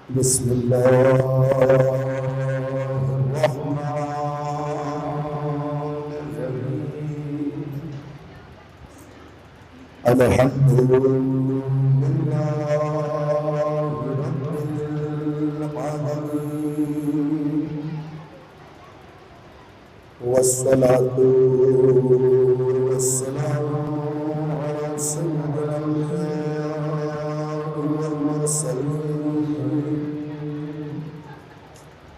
بسم الله الرحمن الرحيم الحمد لله رب العالمين والصلاة والسلام على سيد الأنبياء والمرسلين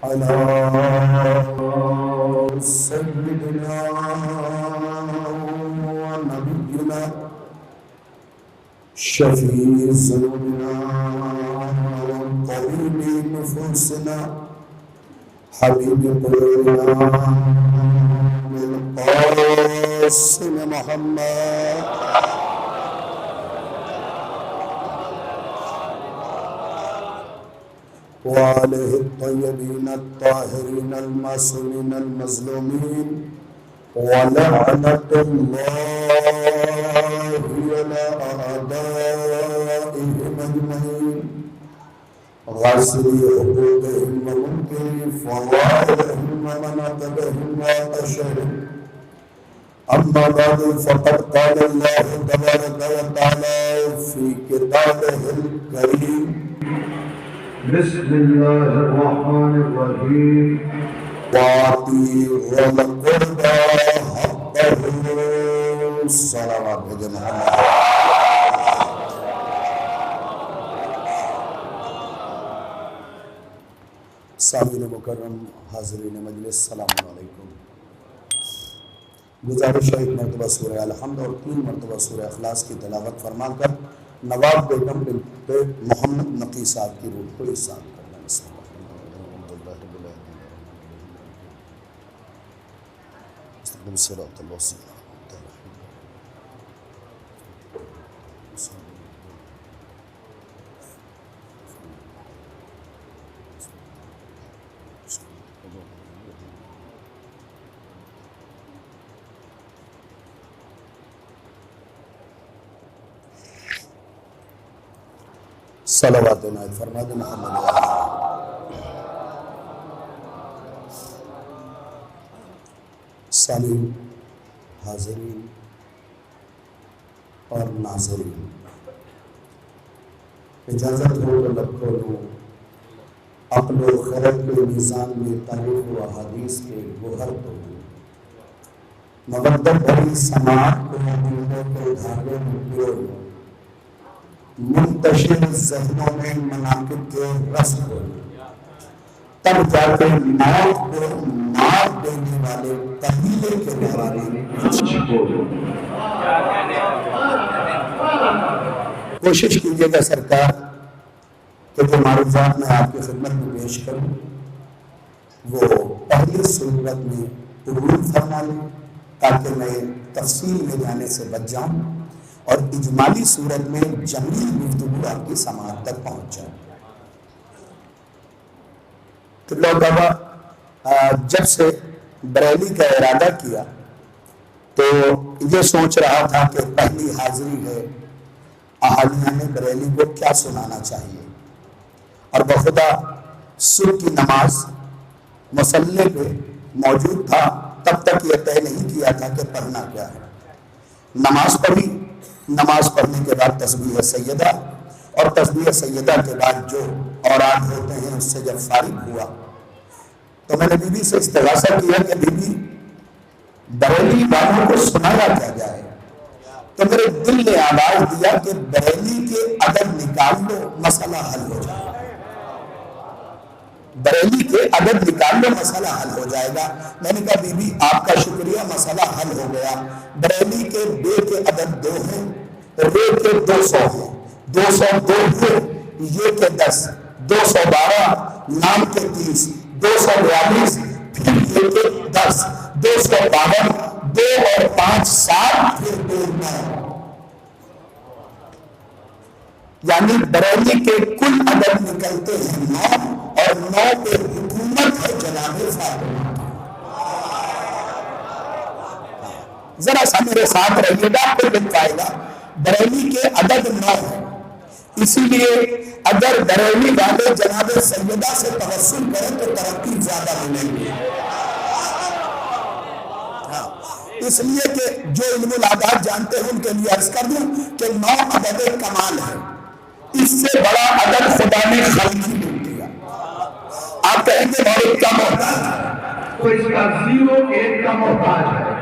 على سيدنا ونبينا شفيع ذنوبنا وطبيب نفوسنا حبيب قلوبنا القاسم محمد وآله الطيبين الطاهرين المعصومين المظلومين ولعنة الله على أعدائهم أجمعين غاسلي حقوقهم ومنكري فضائلهم ومناقبهم وأشهرهم. أما بعد فقد قال الله تبارك وتعالى في كتابه الكريم بسم الله الرحمن الرحيم وآتوا القربى حقه صلوات محمد. سامعین مکرم حاضرین مجلس السلام علیکم. گزارش ہے ایک مرتبہ سورہ الحمد اور 3 مرتبہ سورہ اخلاص کی تلاوت فرما کر نواب بیگم بنت محمد نقی صاحب کی روح کو احسان کرنا. صلوات عنایت فرما دیں محمد. سامعین حاضرین اور ناظرین، اجازت ہو تو لب کھولوں عقل و خرد کے میزان میں تاریخ و احادیث کے گوہر کو مودت بھری سماعت کو دلوں کے دھاگے میں پیو منتشر ذہنوں میں مناقب کے رس ہو تب جا کے موت کو مار دینے والے قبیلے کے بارے میں کوشش کیجیے گا سرکار کہ جو معروضات میں آپ کی خدمت میں پیش کروں وہ پہلی صورت میں عبور فرما لوں تاکہ میں تفصیل میں جانے سے بچ جاؤں اور اجمالی صورت میں جمعی گفتگو آپ کی سماعت تک پہنچ جائے. تو لوگ بابا جب سے بریلی کا ارادہ کیا تو یہ سوچ رہا تھا کہ پہلی حاضری ہے اہالیان بریلی کو کیا سنانا چاہیے، اور بخدا صبح کی نماز مصلی پہ موجود تھا تب تک یہ طے نہیں کیا تھا کہ پڑھنا کیا ہے. نماز پڑھی، نماز پڑھنے کے بعد تسبیح سیدہ اور تسبیح سیدہ کے بعد جو اوراد ہوتے ہیں اس سے جب فارغ ہوا تو میں نے بی بی سے استغاثہ کیا کہ بی بی بریلی والوں کو سنایا کیا جائے. تو میرے دل نے آواز دیا کہ بریلی کے عدد نکال لو مسئلہ حل ہو جائے گا. بریلی کے عدد نکال لو مسئلہ حل ہو جائے گا. میں نے کہا بی بی آپ کا شکریہ، مسئلہ حل ہو گیا. بریلی کے بے کے عدد 2 ہیں، رے کے 200 ہیں، 202 ہیں، یہ کے 10، 212 نام کے 30، 242 پھر یہ کے 10، 252 2 اور 5 7 پھر 2 9، یعنی بریلی کے کل عدد نکلتے ہیں 9 اور 9 پہ حکومت ہے جناب فاطمہ. ذرا سا میرے ساتھ رہیے گا، آپ کو دکھ پائے گا. بریلی کے عدد 9 ہے، اسی لیے اگر بریلی والے جناب سیدہ سے توسل کریں تو ترقی زیادہ ملے گی. اس لیے کہ جو علم العادات جانتے ہیں ان کے لیے عرض کر دوں کہ 9 عدد کمال ہے. اس سے بڑا عدد خدا نے خلق ہی نہیں کیا. آپ کہیں گے بہت کم ہوتا ہے تو اس کا 0 1 کا محتاج ہے.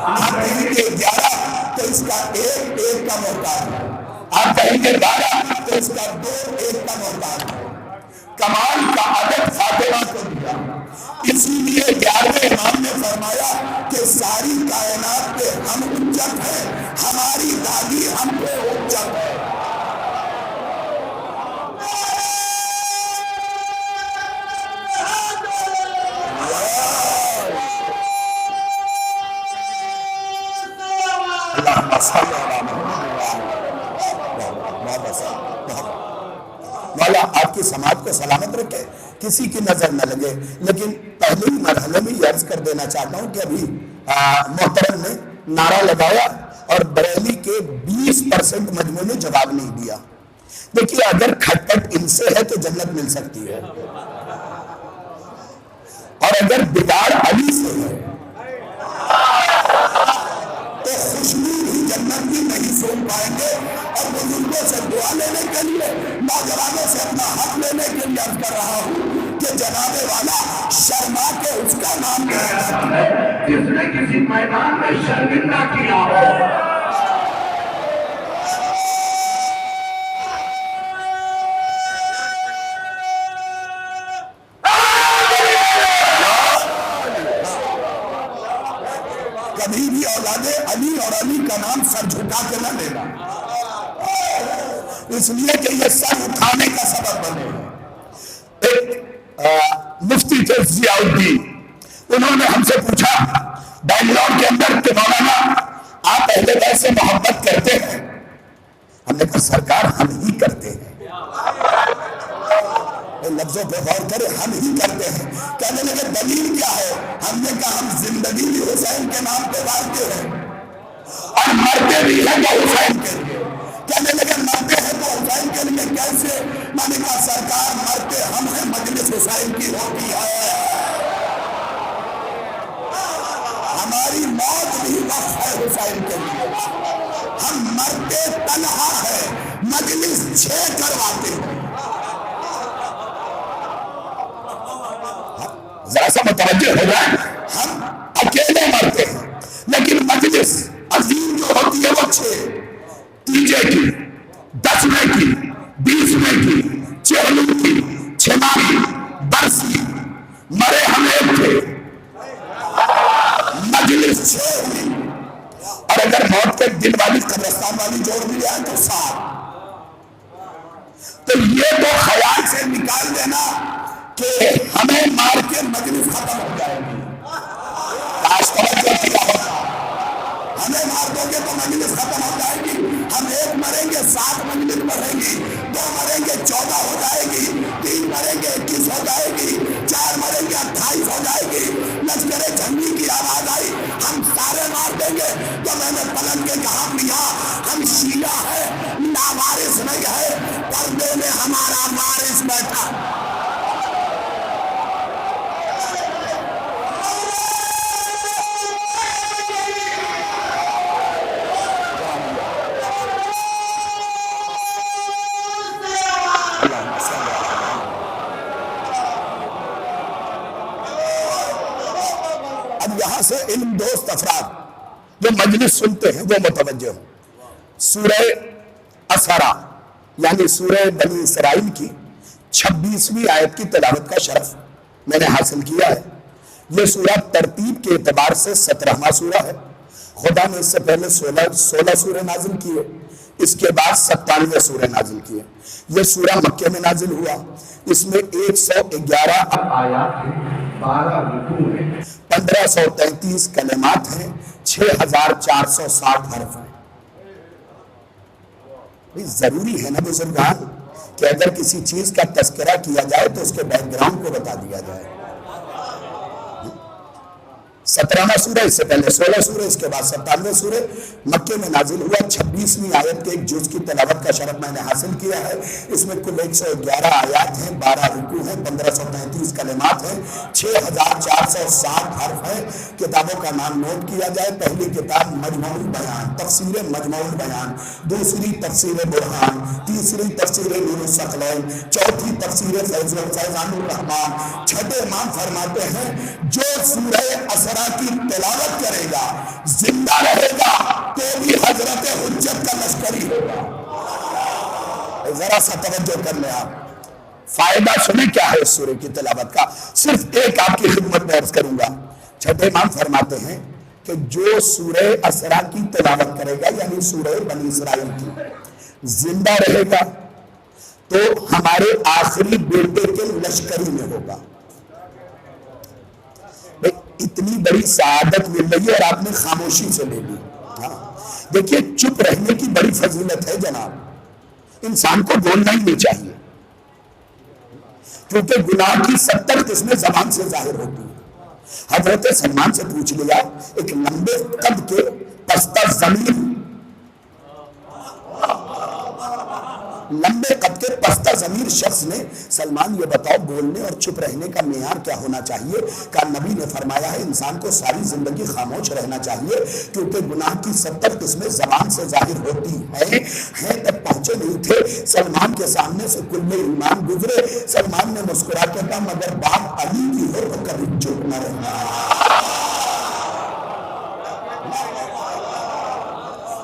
آپ کہیں گے 11 تو اس کا 1 1 کا محتاج ہے. آپ کہیں گے 12 تو اس کا 2 1 کا محتاج ہے. کمال کا عدد فاطمہ کو دیا. اسی لیے 11ویں امام نے فرمایا کہ ساری کائنات پہ ہم حجت ہیں, ہماری دادی ہم پہ حجت ہے. مولا آپ کی سماعت کو سلامت رکھے, کسی کی نظر نہ لگے. لیکن پہلے ہی مرحلے میں یہ عرض کر دینا چاہتا ہوں کہ ابھی محترم نے نعرہ لگایا اور بریلی کے 20% مجموعے نے جواب نہیں دیا. دیکھیے اگر کھٹپٹ ان سے ہے تو جنت مل سکتی ہے, اور اگر بگاڑ علی سے ہے تو خوشبو بھی جنت کی نہیں سن پائیں گے. اور بزرگوں سے دعا لینے کے لیے, نوجوانوں سے اپنا حق لینے کے لیے عرض کر رہا ہوں کہ جناب والا شرما کے اس کا نام لیا جاتا ہے جس نے کسی میدان میں شرمندہ کیا ہو. کبھی بھی اولاد علی اور علی کا نام سر جھکا کے نہ لینا, اس لیے کہ یہ سر اٹھانے کا سبب بنے. ایک مفتی تھے ضیاء الدین, انہوں نے ہم سے پوچھا بنگلور کے اندر کہ مولانا آپ اہل بیت سے محبت کرتے ہیں؟ ہم نے کہا سرکار ہم ہی کرتے ہیں. لفظوں پہ غور کرے, ہم ہی کرتے ہیں. کہنے لگے دلیل کیا ہے؟ ہم نے کہا ہم زندگی بھی حسین کے نام پہ بانٹتے ہیں اور مرتے بھی ہیں تو حسین کے لیے. کہنے لگے مرتے ہیں تو حسین کے لیے کیسے؟ میں نے کہا سرکار مرتے ہم ہیں, مجلس حسین کی ہوتی ہے, ہماری موت بھی وقت ہے حسین کے لیے. ہم مرتے تنہا ہے, مجلس 6 کرواتے ہیں. ذرا سا متوجہ ہو جائے, ہم اکیلے مرتے ہیں لیکن مجلس عظیم جو ہوتی ہے وہ 6, 3 کی, 10 کی, 20 کی, 40 کی, 6 برسی, مرے ہم ایک تھے, مجلس 6 ہوئی. اور اگر موت کے دن والی قبرستان والی جوڑ بھی جائے تو 7. تو یہ تو خیال سے نکال دینا کہ ہمیں مار کے مجلس ختم ہو جائے گی. کاش توجہ کیا ہوتا, ہمیں مار دو گے تو مجلس ختم ہو جائے گی. ہم 1 مریں گے 7 مجلس بڑھیں گی, 2 مریں گے 14 ہو جائے گی, 3 مریں گے 21 ہو جائے گی, 4 مریں گے 28 ہو جائے گی. لشکر جھنڈی کی آواز آئی, ہم سارے مار دیں گے. تو میں نے پلٹ کے کہا میاں ہم شیعہ ہیں, لاوارث نہیں ہے, پردے میں ہمارا وارث بیٹھا. یہاں سے علم دوست افراد جو مجلس سنتے ہیں وہ متوجہ ہوں. سورہ اسرا یعنی سورہ بنی اسرائیل کی 26ویں آیت کی تلاوت کا شرف میں نے حاصل کیا ہے. یہ سورہ ترتیب کے اعتبار سے 17واں سورہ ہے. خدا نے اس سے پہلے 16 سورہ نازل کیے, اس کے بعد 97 سورہ نازل کیے. یہ سورہ مکے میں نازل ہوا. اس میں 111 آیات ہیں, 12 رکوع ہیں, 1533 کلمات ہیں, 6460 حرف ہیں. ضروری ہے نا بزرگان کہ اگر کسی چیز کا تذکرہ کیا جائے تو اس کے بیک گراؤنڈ کو بتا دیا جائے. 17واں سورہ، اس سے پہلے 16 سورہ، اس کے بعد 97 سورہ مکے میں نازل ہوا۔ 26ویں آیت کے ایک جز کی تلاوت کا شرف میں نے حاصل کیا ہے۔ اس میں کل 111 آیات ہیں، 12 رکوع ہیں، 1533 کلمات ہیں، 6460 حرف ہیں۔ کتابوں کا نام نوٹ کیا جائے، پہلی کتاب مجموع البیان، تفسیر مجموع البیان، دوسری تفسیر برہان، تیسری تفسیر نور الثقلین، چوتھی تفسیر فیضان الرحمان۔ چھٹے امام فرماتے ہیں جو سورہ اسراء کی تلاوت کرے گا زندہ رہے گا تو بھی حضرت حجت کا لشکری ہوگا۔ ذرا سا توجہ کر لیں آپ، فائدہ سنیں کیا ہے اس سورہ کی تلاوت کا۔ صرف ایک آپ کی خدمت میں عرض کروں گا۔ چھٹے امام فرماتے ہیں کہ جو سورہ اسراء کی تلاوت کرے گا، یعنی سورہ بنی اسرائیل کی، زندہ رہے گا تو ہمارے آخری بیٹے کے لشکری میں ہوگا۔ اتنی بڑی سعادت مل رہی ہے اور آپ نے خاموشی سے لے لی۔ دیکھیے چپ رہنے کی بڑی فضیلت ہے جناب، انسان کو بولنا ہی نہیں چاہیے، کیونکہ گناہ کی 70 قسمیں زبان سے ظاہر ہوتی ہیں۔ حضرت سلمان سے پوچھ لیا، ایک لمبے قد کے پستہ زمین، لمبے قد کے پستہ ضمیر شخص نے، سلمان یہ بتاؤ بولنے اور چپ رہنے کا معیار کیا ہونا چاہیے؟ کہ نبی نے فرمایا ہے انسان کو ساری زندگی خاموش رہنا چاہیے، کیونکہ گناہ کی 70 قسمیں زبان سے ظاہر ہوتی ہیں۔ تب پہنچے نہیں تھے، سلمان کے سامنے سے کل ایمان گزرے۔ سلمان نے مسکرا کے کہا مگر بات علی کی ہو تو کبھی چپ نہ رہنا۔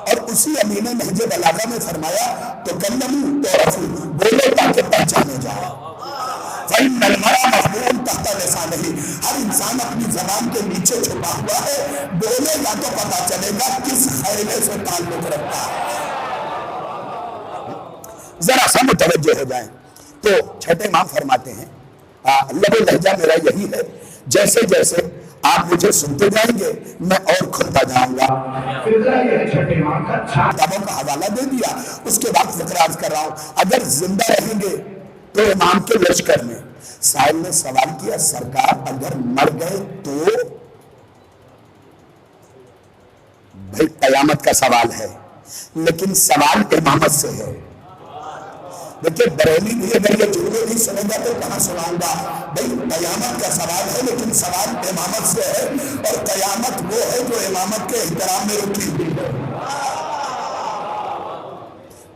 اور اسی امین نہج بلاغہ میں فرمایا تو کلمو تعرفو، بولو تاکہ پہچانے جاؤ۔ فإن المرء مخبوء تحت لسانہ، ہر انسان اپنی زبان کے نیچے چھپا ہوا ہے، بولے گا تو پتا چلے گا کس خیمے سے تعلق رکھتا ہے۔ ذرا سا متوجہ ہو جائیں تو چھٹے امام فرماتے ہیں لب و لہجہ میرا یہی ہے، جیسے جیسے آپ مجھے سنتے جائیں گے میں اور کھلتا جاؤں گا۔ کتابوں کا حوالہ دے دیا، اس کے بعد فقرہ عرض کر رہا ہوں۔ اگر زندہ رہیں گے تو امام کے لشکر میں۔ سائل نے سوال کیا سرکار اگر مر گئے تو؟ بھائی قیامت کا سوال ہے، لیکن سوال امامت سے ہے۔ دیکھیں بریلی بھی اگر یہ جملے نہیں سنے گا تو کہاں سناؤں گا؟ بھائی قیامت کا سوال ہے لیکن سوال امامت سے ہے، اور قیامت وہ ہے جو امامت کے احترام میں رکھی ہوئی ہے۔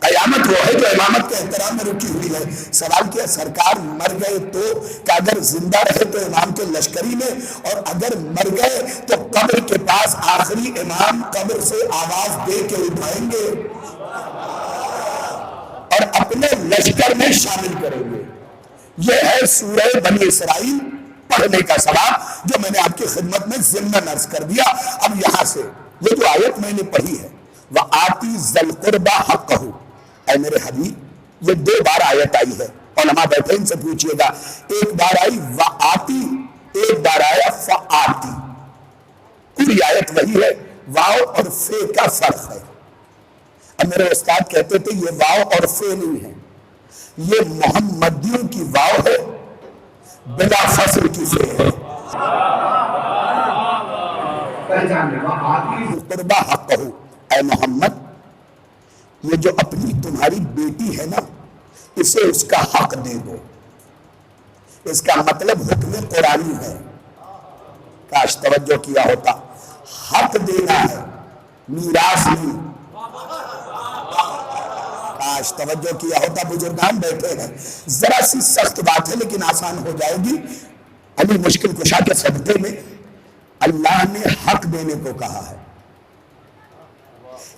قیامت وہ ہے جو امامت کے احترام میں رکھی ہوئی ہے۔ سوال کیا سرکار مر گئے تو؟ کہ اگر زندہ رہے تو امام کے لشکری میں، اور اگر مر گئے تو قبر کے پاس آخری امام قبر سے آواز دے کے اٹھائیں گے اور اپنے لشکر میں شامل کریں گے۔ یہ ہے سورہ بنی اسرائیل پڑھنے کا ثواب جو میں نے آپ کی خدمت میں ضمن عرض کر دیا۔ اب یہاں سے یہ جو آیت میں نے پڑھی ہے وَآتِ ذَا الْقُرْبَى حَقَّهُ، اے میرے حبیب یہ 2 بار آیت آئی ہے، علماء بیٹھے ان سے پوچھئے گا۔ ایک بار آئی وَآتِ، ایک بار آیا فَآتِ، پوری آیت وہی ہے، واو اور فے کا فرق ہے۔ اب میرے استاد کہتے تھے یہ واو اور فے نہیں ہے، یہ محمدیوں کی واو ہے، بلا فصل کی فے ہے۔ قربا حق ہو، اے محمد یہ جو اپنی تمہاری بیٹی ہے نا اسے اس کا حق دے دو۔ اس کا مطلب حکم قرآنی ہے، کاش توجہ کیا ہوتا۔ حق دینا ہے، میراث نہیں۔ کاش توجہ کیا ہوتا، بزرگان بیٹھے ہیں۔ ذرا سی سخت بات ہے لیکن آسان ہو جائے گی۔ علی مشکل کشا کے صدقے میں اللہ نے حق دینے کو کہا ہے،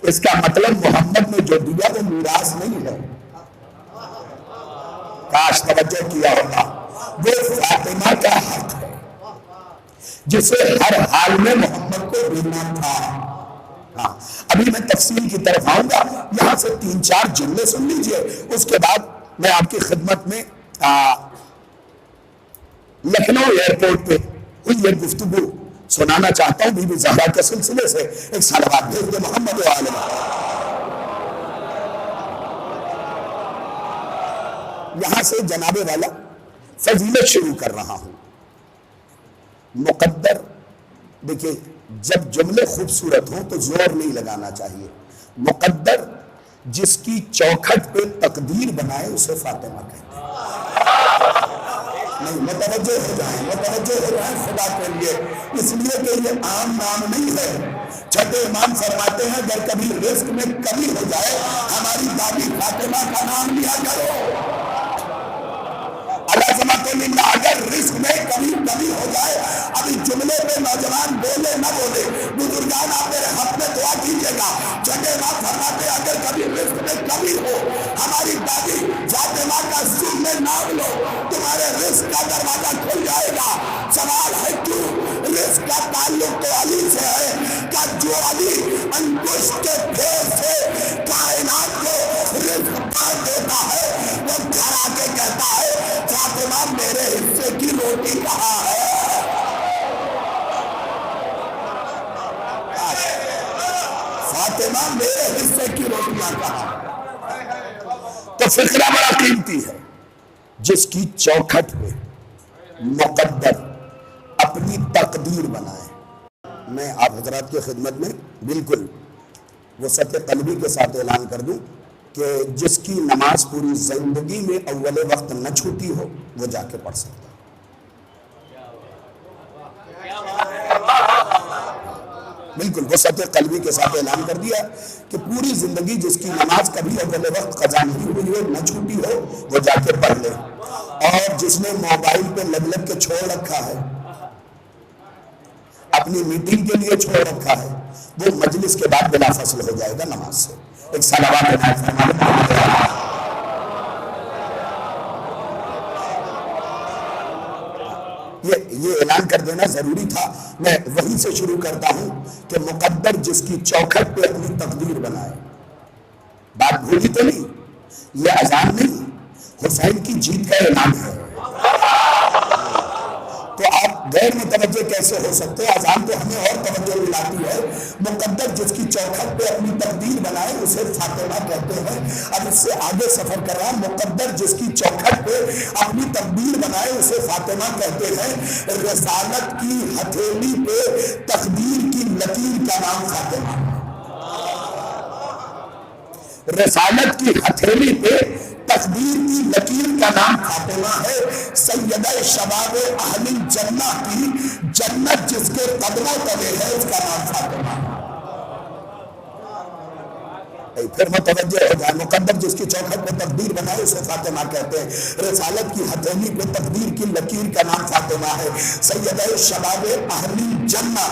اس کا مطلب محمد نے جو دیا وہ میراث نہیں ہے۔ کاش توجہ کیا ہوتا، وہ فاطمہ کا حق ہے جسے ہر حال میں محمد کو دینا تھا۔ ہاں ابھی میں تفصیل کی طرف آؤں گا، یہاں سے 3-4 جملے سن لیجئے، اس کے بعد میں آپ کی خدمت میں لکھنؤ ایئرپورٹ پہ ہوئی یہ گفتگو سنانا چاہتا ہوں۔ بی بی زہرا کے سلسلے سے ایک صلوات بھیج دے محمد و آل یہاں سے جناب والا فضیلت شروع کر رہا ہوں۔ مقدر دیکھیے جب جملے خوبصورت ہوں تو زور نہیں لگانا چاہیے. مقدر جس کی چوکھٹ پہ تقدیر بنائے اسے فاطمہ کہتے ہیں. نہیں متوجہ ہو جائیں خدا کے لیے، اس لیے کہ یہ عام نام نہیں ہے. چھٹے امام فرماتے ہیں اگر کبھی رزق میں کمی ہو جائے ہماری دادی فاطمہ کا نام لیا کرو. اگر رزق میں کمی ہو جائے، ابھی جملے پہ نوجوان بولے نہ بولے، بزرگان آپ میرے حق میں دعا کیجیے گا. چھٹے امام فرماتے ہیں اگر کبھی رزق میں کمی ہو ہماری دادی فاطمہ کا سر میں نام لو، تمہارے رزق کا دروازہ کھل جائے گا. سوال ہے کیوں؟ رزق کا تعلق تو علی سے ہے کہ جو علی انگوش کے پھیر سے کائنات کو رزق بانٹ دیتا ہے، وہ گھر آ کے کہتا ہے فاطمہ میرے حصے کی روٹی کہاں ہے؟ فاطمہ میرے حصے کی روٹیاں کہاں ہے؟ تو فقرہ بڑا قیمتی ہے. جس کی چوکھٹ پہ مقدر اپنی تقدیر بنائے. میں آپ حضرات کی خدمت میں بالکل وسعت قلبی کے ساتھ اعلان کر دوں کہ جس کی نماز پوری زندگی میں اول وقت نہ چھوٹی ہو وہ جا کے پڑھ سکتا ہے. بالکل وسعت قلبی کے ساتھ اعلان کر دیا کہ پوری زندگی جس کی نماز کبھی اول وقت قضا نہیں ہوئی ہو، نہ چھوٹی ہو، وہ جا کے پڑھ لے. اور جس نے موبائل پہ لگ کے چھوڑ رکھا ہے، اپنی میٹنگ کے لیے چھوڑ رکھا ہے، وہ مجلس کے بعد بلا فصل ہو جائے گا نماز سے. ایک صلوات عنایت فرمائیں. یہ اعلان کر دینا ضروری تھا. میں وہیں سے شروع کرتا ہوں کہ مقدر جس کی چوکھٹ پہ اپنی تقدیر بنائے. بات بھولی تو نہیں، یہ اذان نہیں، حسین کی جیت کا اعلان ہے. تو آپ غیر متوجہ کیسے ہو سکتے؟ اذان تو ہمیں اور توجہ دلاتی ہے. مقدر جس کی چوکھٹ پہ اپنی تقدیر بنائے اسے فاطمہ کہتے ہیں. اب اس سے آگے سفر کر رہا ہوں. مقدر جس کی چوکھٹ پہ اپنی تقدیر بنائے اسے فاطمہ کہتے ہیں. رسالت کی ہتھیلی پہ تقدیر کی لکیر کا نام فاطمہ. رسالت کی ہتھیلی پہ تقدیر کی لکیر کا نام فاطمہ ہے. سیدہ شباب اہل الجنہ کی جنت جس کے قدموں تلے ہے اس کا نام فاطمہ. پھر متوجہ ہو جائے. مقدر جس کی چوکھٹ پہ تقدیر بنائے اسے فاطمہ کہتے ہیں. رسالت کی ہتھیلی پہ تقدیر کی لکیر کا نام فاطمہ ہے. سیدہ شباب اہل الجنہ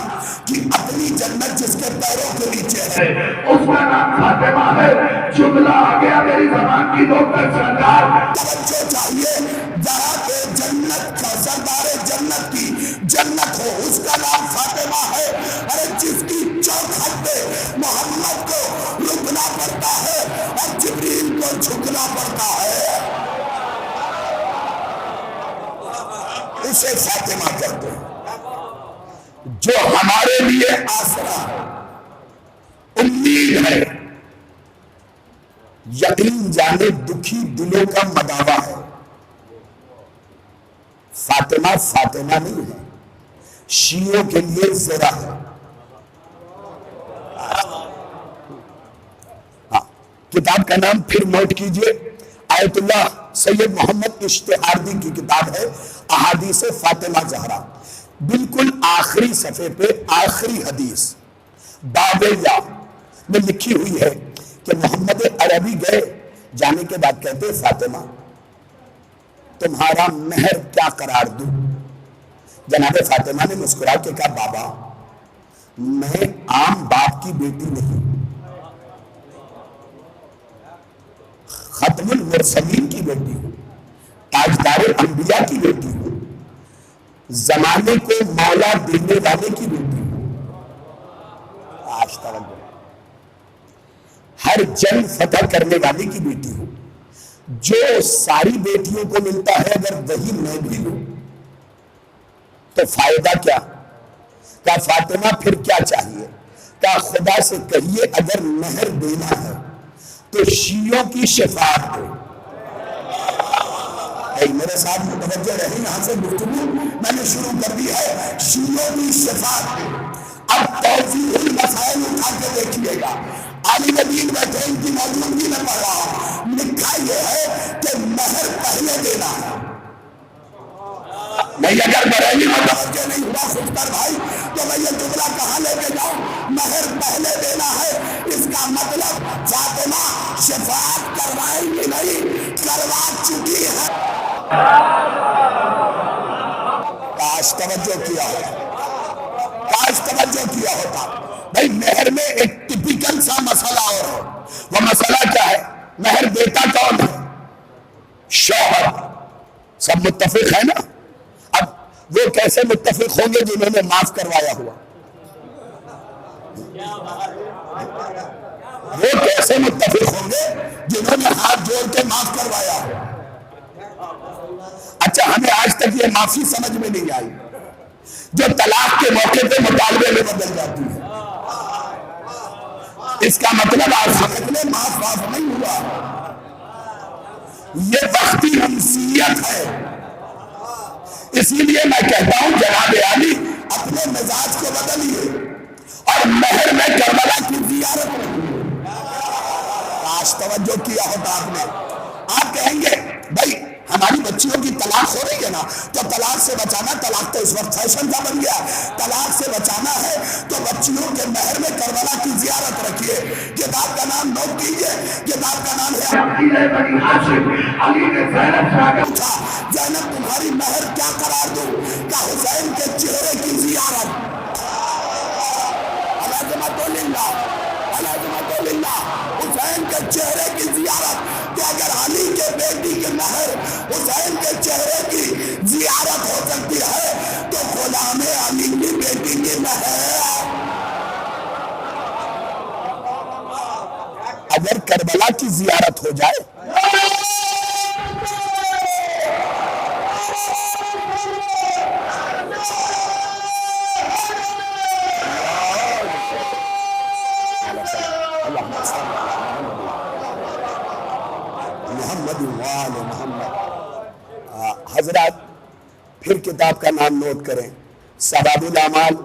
کی اپنی جنت جس کے پیروں کے نیچے ہے اس کا نام فاطمہ ہے. جملہ آ گیا میری زبان کی ڈاکٹر سردار. توجہ چاہیے. جہاں پہ جنت کا سردار جنت کی جنت ہو اس کا نام فاطمہ ہے. ارے جس کی چوکھٹ پہ محمد کو رکنا پڑتا ہے اور جبریل کو جھکنا پڑتا ہے اسے فاطمہ کہتے ہیں. جو ہمارے لیے آسرا امید ہے، یقین جانے دکھی دلوں کا مداوا ہے. فاطمہ فاطمہ نہیں ہے، شیعوں کے لیے زرا ہے. کتاب کا نام پھر نوٹ کیجئے. آیت اللہ سید محمد اشتہاردی کی کتاب ہے احادیث فاطمہ زہرا. بالکل آخری صفحے پہ آخری حدیث باب یا میں لکھی ہوئی ہے کہ محمد عربی گئے، جانے کے بعد کہتے فاطمہ تمہارا مہر کیا قرار دوں؟ جناب فاطمہ نے مسکرا کے کہا بابا میں عام باپ کی بیٹی نہیں، ختم المرسلین کی بیٹی ہوں، تاجدار انبیاء کی بیٹی ہوں، زمانے کو مولا دینے والے کی بیٹی ہوں. آج توجہ، ہر جنگ فتح کرنے والے کی بیٹی ہوں. جو ساری بیٹیوں کو ملتا ہے اگر وہی میں بھی لوں تو فائدہ کیا؟ کہا فاطمہ پھر کیا چاہیے؟ کہا خدا سے کہیے اگر مہر دینا ہے تو شیعوں کی شفاعت دو. میرے ساتھ متوجہ رہی، یہاں سے گفتگو میں نے شروع کر دی ہے. شیعوں کی شفاعت دو. توضیح المسائل اٹھا کے دیکھیے گا، عالم دین بیٹھے ان کی موجودگی میں پڑھ رہا ہوں، لکھا یہ ہے کہ مہر پہلے دینا ہے۔ نہیں اگر بریلی متوجہ نہیں ہوا خودکر بھائی تو میں یہ جملہ کہاں لے کے جاؤں؟ مہر پہلے دینا ہے، اس کا مطلب فاطمہ شفاعت کروائیں گی نہیں، کروا چکی ہے۔ کاش توجہ کیا ہوتا، کاش توجہ کیا ہوتا۔ بھائی مہر میں ایک ٹپیکل سا مسئلہ اور ہے، وہ مسئلہ کیا ہے؟ مہر دیتا کون ہے؟ شوہر۔ سب متفق ہے نا؟ اب وہ کیسے متفق ہوں گے جنہوں نے معاف کروایا ہوا؟ وہ کیسے متفق ہوں گے جنہوں نے ہاتھ جوڑ کے معاف کروایا ہوا؟ اچھا ہمیں آج تک یہ معافی سمجھ میں نہیں آئی جو طلاق کے موقع پہ مطالبے میں بدل جاتی ہے۔ اس کا مطلب آج حقیقت میں معاف نہیں ہوا، یہ وقتی منسیت ہے۔ اسی لیے میں کہتا ہوں جناب عالی اپنے مزاج کو بدلیے اور مہر میں کربلا کی زیارت رکھیے۔ کاش توجہ کیا ہوتا آپ نے۔ آپ کہیں گے بھائی ہماری بچیوں کی طلاق ہو رہی ہے نا، تو طلاق سے بچانا، طلاق تو اس وقت فیشن کا بن گیا، طلاق سے بچانا ہے تو بچیوں کے مہر میں کربلا کی زیارت رکھیے۔ کتاب کا نام نوٹ کیجئے، کتاب کا نام ہے علی نے زینب سے پوچھا زینب تمہاری مہر کیا قرار دوں؟ کہ حسین کے چہرے کی زیارت۔ العظمت للہ، العظمت للہ، حسین کے چہرے کی زیارت۔ تو اگر علی کے بیٹی کی مہر حسین کے چہرے کی زیارت ہو سکتی ہے تو غلام علی کی بیٹی کی مہر اگر کربلا کی زیارت ہو جائے حضرات پھر کتاب کا نام نوٹ کریں، ثواب الاعمال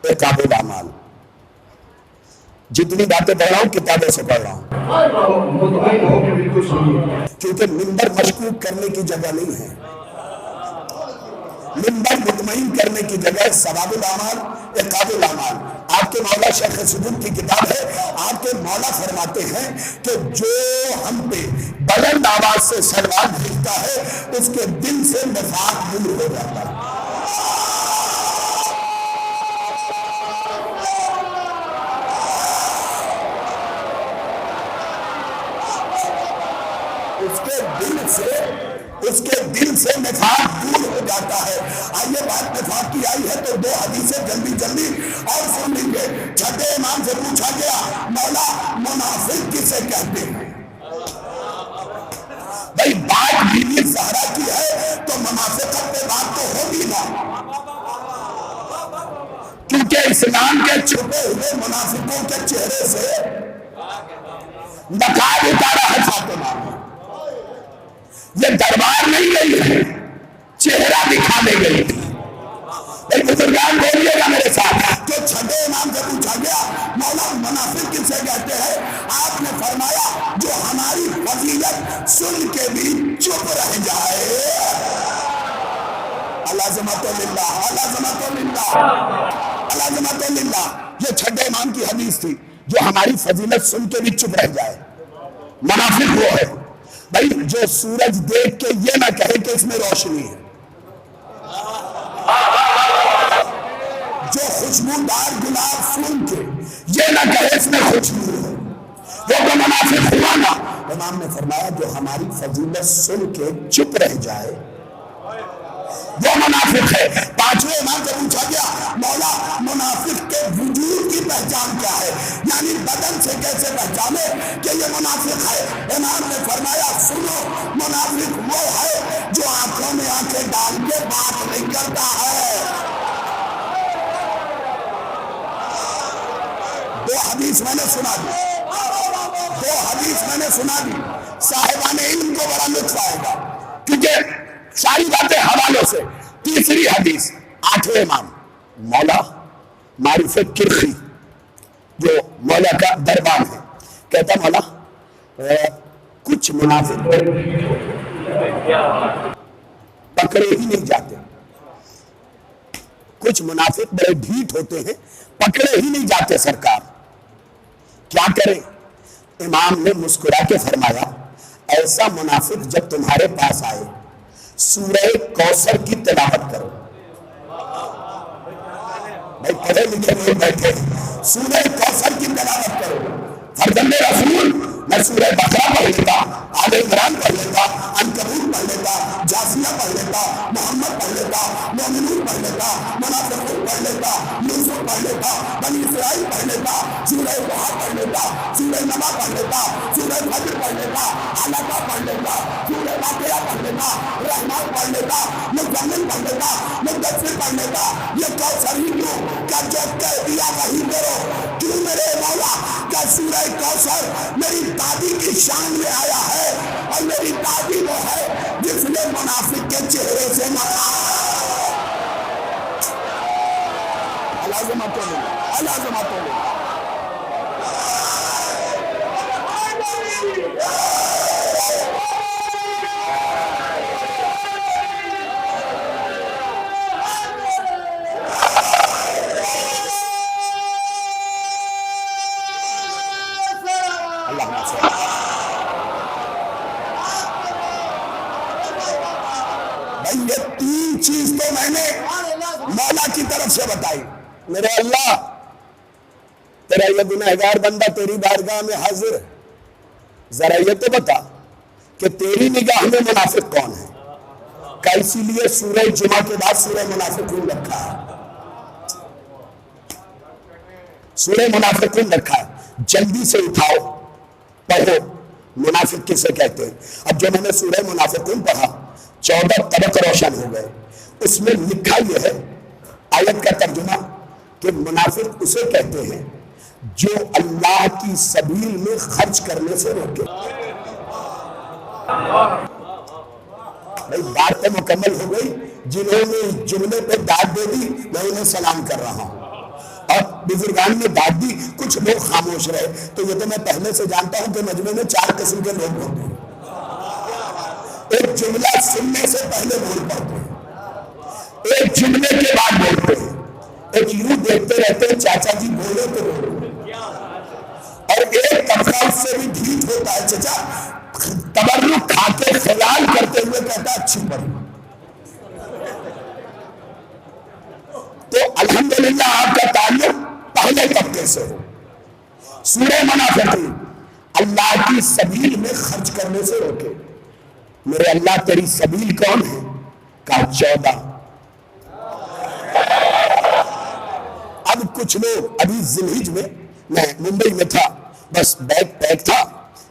عقاب الاعمال۔ جتنی باتیں پڑھ رہا ہوں کتابوں سے پڑھ رہا ہوں، کیونکہ منبر مشکوک کرنے کی جگہ نہیں ہے، منبر مطمئن کرنے کی جگہ ثواب الاعمال عقاب الاعمال۔ آپ کے مولا شیخ سدود کی کتاب ہے، آپ کے مولا فرماتے ہیں کہ جو ہم پہ بلند آواز سے سلوات بھیجتا ہے اس کے دل سے نفاق دور ہو جاتا ہے۔ اس کے دل سے نفاق دور ہو جاتا ہے۔ آئیے بات نفاق کی آئی ہے تو دو حدیثیں جلدی جلدی اور سن لیجیے۔ چھٹے امام سے پوچھا گیا مولا منافق کسے کہتے ہیں؟ بھائی بات بیوی زہرا کی ہے تو منافقت پہ بات تو ہوگی نا، کیونکہ اسلام کے چھپے ہوئے منافقوں کے چہرے سے نقاب اتارا ہے فاطمہ نے۔ یہ دربار نہیں گئی ہے، چہرہ دکھانے گئی تھی۔ ایک بزرگان بولیے گا میرے ساتھ، جو چھٹے امام سے پوچھا گیا مولا منافق کسے کہتے ہیں؟ آپ نے فرمایا جو ہماری فضیلت سن کے بھی چپ رہ جائے۔ العظمت للہ، العظمت للہ، العظمت للہ۔ یہ چھٹے امام کی حدیث تھی، جو ہماری فضیلت سن کے بھی چپ رہ جائے۔ منافق وہ ہے بھائی جو سورج دیکھ کے یہ نہ کہے کہ اس میں روشنی ہے، جو خوشبودار گلاب سن کے یہ نہ کہے اس میں خوشبو ہے، وہ تو منافق ہوا نا۔ امام نے فرمایا جو ہماری فضیلت سن کے چپ رہ جائے وہ منافق ہے۔ پانچویں امام سے پوچھا گیا مولا منافق کے وجود کی پہچان کیا ہے، یعنی بدن سے کیسے پہچانے کہ یہ منافق ہے؟ امام نے فرمایا سنو، منافق وہ ہے جو آنکھوں میں آنکھیں ڈال کے بات نہیں کرتا ہے۔ دو حدیث میں نے سنا دی، دو حدیث میں نے سنا دی، صاحبان علم کو بڑا لطف آئے گا کیونکہ ساری باتیں حوالوں سے۔ تیسری حدیث آٹھویں امام، مولا معروف کرخی جو مولا کا دربان ہے، کہتا مولا کچھ منافق پکڑے ہی نہیں جاتے، کچھ منافق بڑے ڈھیٹ ہوتے ہیں، پکڑے ہی نہیں جاتے سرکار، کیا کریں؟ امام نے مسکرا کے فرمایا ایسا منافق جب تمہارے پاس آئے سورہ کوثر کی تلاوت کرو۔ بھائی پڑھے لکھے لوگ بیٹھے، سورہ کوثر کی تلاوت کرو۔ فرزند رسول میں سورہ بقرہ پڑھ لیتا، آل عمران پڑھ لیتا، عنکبوت پڑھ لیتا، جاثیہ پڑھ لیتا، محمد پڑھ لیتا، مومنون پڑھ لیتا، منافقون پڑھ لیتا، یوسف پڑھ لیتا، بنی اسرائیل پڑھ لیتا، سورہ طٰہٰ پڑھ لیتا، سورہ نبا پڑھ لیتا، سورہ فجر پڑھ لیتا، علقہ پڑھ لیتا، سورہ واقعہ پڑھ لیتا، رحمٰن پڑھ لیتا، مزمل پڑھ لیتا، مدثر پڑھ لیتا۔ یہ کوثر ہی کیوں کہ جو کہہ دیا وہی کرو۔ کیوں میرے مولا کہ سورہ کوثر میری دادی کی شان میں آیا ہے، اور میری دادی وہ ہے جس نے منافق کے چہرے سے مارا۔ العظمت العظمت بھائی یہ تین چیز تو میں نے مولا کی طرف سے بتائی۔ میرے اللہ تیرا یہ گنہگار بندہ تیری بارگاہ میں حاضر ہے، ذرا یہ تو بتا کہ تیری نگاہ میں منافق کون ہے؟ کہ اسی لیے سورہ جمعہ کے بعد سورہ منافقون رکھا ہے، سورہ منافقون رکھا ہے۔ جلدی سے اٹھاؤ پڑھو منافق کسے کہتے ہیں۔ اب جو میں نے سورہ منافقون پڑھا 14 طبق روشن ہو گئے، اس میں لکھا یہ ہے آیت کا ترجمہ کہ منافق اسے کہتے ہیں جو اللہ کی سبیل میں خرچ کرنے سے روکے۔ بھائی بات تو مکمل ہو گئی، جنہوں نے جملے پہ داد دے دی میں انہیں سلام کر رہا ہوں، اور بزرگان نے داد دی، کچھ لوگ خاموش رہے۔ تو یہ تو میں پہلے سے جانتا ہوں کہ مجمع میں 4 قسم کے لوگ ہوتے ہیں۔ ایک جملہ سننے سے پہلے بول پڑتے ہیں، ایک جملے کے بعد بولتے ہیں، ایک یوں دیکھتے رہتے ہیں چاچا جی بولے تو بولے، اور ایک طبقہ اس سے بھی ڈھیٹ ہوتا ہے، چچا تبرک کھا کے خیال کرتے ہوئے کہتا ہے اچھی پڑھی۔ تو الحمدللہ آپ کا تعلق پہلے طبقے سے ہو۔ سورہ منافقون اللہ کی سبیل میں خرچ کرنے سے روکے۔ میرے اللہ تیری سبیل کون ہے؟ کہا 14۔ اب کچھ لوگ ابھی ذیلحج میں ممبئی میں تھا، بس بیگ پیک تھا،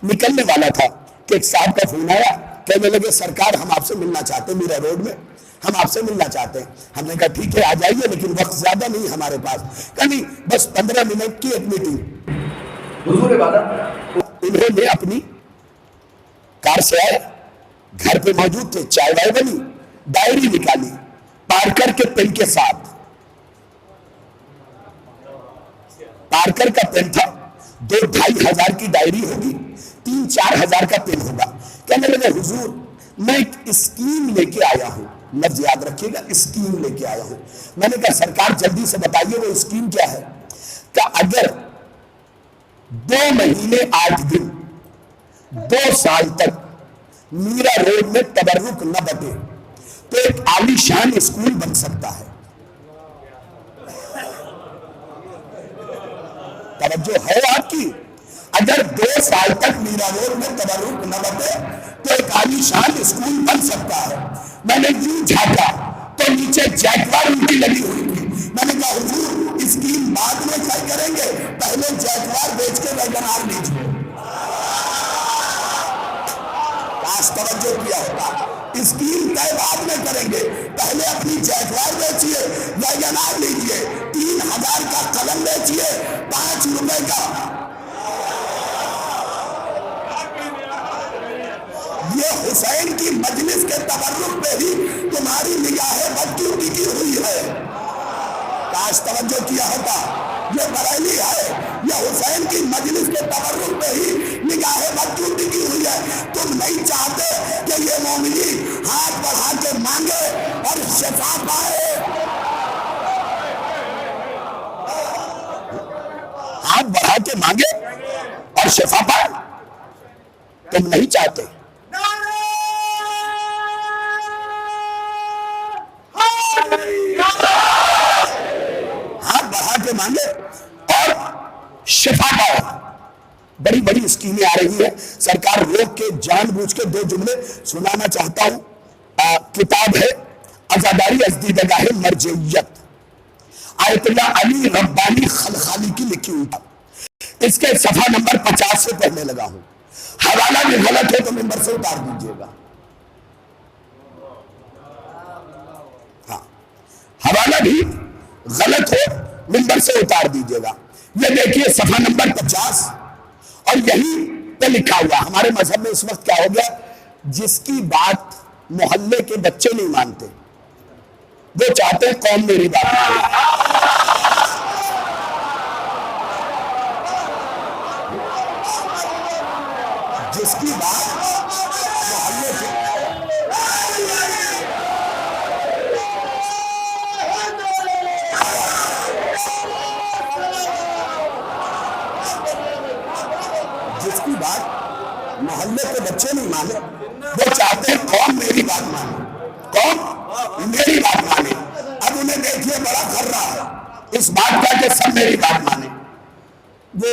نکلنے والا تھا کہ ایک صاحب کا فون آیا، کہنے لگے سرکار ہم آپ سے ملنا چاہتے ہیں، میرا روڈ میں ہم آپ سے ملنا چاہتے ہیں۔ ہم نے کہا ٹھیک ہے آ جائیے، لیکن وقت زیادہ نہیں ہمارے پاس۔ کہا نہیں بس 15 منٹ کی ایک میٹنگ۔ حضور عبادت انہوں نے اپنی کار سے آئے، گھر پہ موجود تھے، چائے وائے بنی، ڈائری نکالی پارکر کے پین کے ساتھ، پارکر کا پین تھا، 2-2.5 ہزار کی ڈائری ہوگی، 3-4 ہزار کا پین ہوگا۔ کہنے لگے حضور میں ایک اسکیم لے کے آیا ہوں، لفظ یاد رکھیے گا، اسکیم لے کے آیا ہوں۔ میں نے کہا سرکار جلدی سے بتائیے وہ اسکیم کیا ہے؟ کہ اگر 2 مہینے 8 دن 2 سال تک میرا روڈ میں تبرک نہ بٹے تو ایک عالی شان اسکول بن سکتا ہے۔ توجہ ہے آپ کی؟ اگر 2 سال تک میرا روڈ میں تبرک نہ بٹے تو ایک عالی شان اسکول بن سکتا ہے۔ میں نے یوں جھانکا تو نیچے جیگوار ان کی لگی ہوئی تھی۔ میں نے کہا حضور اسکیم بعد میں کیا کریں گے، پہلے جیگوار بیچ کے ویگنار لیجیے۔ کاش توجہ کیا ہوتا، اسکیم طے بعد میں کریں گے، پہلے اپنی جیگوار بیچیے، ویگنار لیجیے، 3000 کا قلم بیچیے، 5 روپے کا۔ یہ حسین کی مجلس کے تبرک پہ ہی تمہاری نگاہیں بد کیوں ٹکی ہوئی ہے؟ آج توجہ کیا ہوتا، یہ بریلی ہے، یہ حسین کی مجلس کے تبرک پہ ہی نگاہ بد ٹوٹی کی ہوئی ہے۔ تم نہیں چاہتے کہ یہ مومنین ہاتھ بڑھا کے مانگے اور شفا پائے، ہاتھ بڑھا کے مانگے اور شفا پائے، تم نہیں چاہتے۔ ہاتھ بڑھا کے مانگے اور شفا پائے۔ بڑی بڑی اسکیمیں آ رہی ہیں، سرکار روک کے جان بوجھ کے دو جملے سنانا چاہتا ہوں۔ کتاب ہے عزاداری از دیدگاہ مرجعیت، آیت اللہ علی ربانی خلخالی کی لکھی ہوئی تھا، اس کے صفحہ نمبر 50 سے پڑھنے لگا ہوں۔ حوالہ بھی غلط ہے تو ممبر سے اتار دیجئے گا، ہاں حوالہ بھی غلط ہو ممبر سے اتار دیجئے گا۔ یہ دیکھیے صفحہ نمبر 50، اور یہی پہ لکھا ہوا۔ ہمارے مذہب میں اس وقت کیا ہو گیا، جس کی بات محلے کے بچے نہیں مانتے وہ چاہتے ہیں قوم میری بات مانے۔ جس کی بات محلے کے جس کی بات محلے کے بچے نہیں مانے وہ چاہتے ہیں قوم میری بات مانے، قوم میری بات مانے۔ اب انہیں دیکھیے بڑا خرہ ہے اس بات کا کہ سب میری بات مانے۔ وہ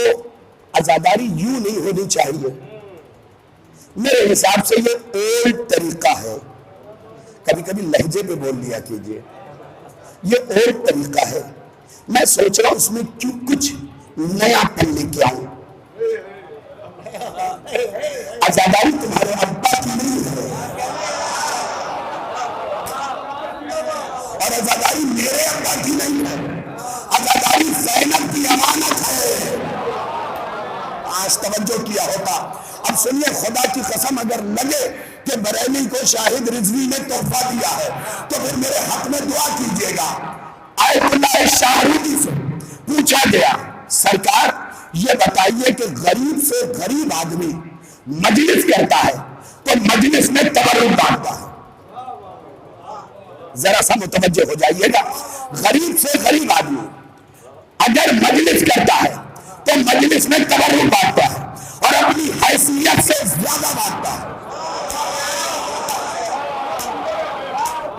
عزاداری یوں نہیں ہونی چاہیے، میرے حساب سے یہ اولڈ طریقہ ہے، کبھی کبھی لہجے پہ بول لیا کیجئے، یہ اولڈ طریقہ ہے۔ میں سوچ رہا ہوں اس میں کیوں کچھ نیا پن لے کے آؤں۔ عزاداری تمہارے ابا کی نہیں ہے، اور عزاداری میرے ابا کی نہیں ہے، عزاداری زینب کی امانت ہے۔ آج توجہ کیا ہوتا۔ اب سنیے، خدا کی قسم اگر لگے کہ بریلی کو شاہد رضوی نے تحفہ دیا ہے تو پھر میرے حق میں دعا کیجئے گا۔ آیت اللہ شاہدی سے پوچھا گیا، سرکار یہ بتائیے کہ غریب سے غریب آدمی مجلس کرتا ہے تو مجلس میں تبرک بانٹتا ہے، ذرا سا متوجہ ہو جائیے گا۔ غریب سے غریب آدمی اگر مجلس کرتا ہے تو مجلس میں تبرک بانٹتا ہے اور اپنی حیثیت سے زیادہ بانٹتا ہے۔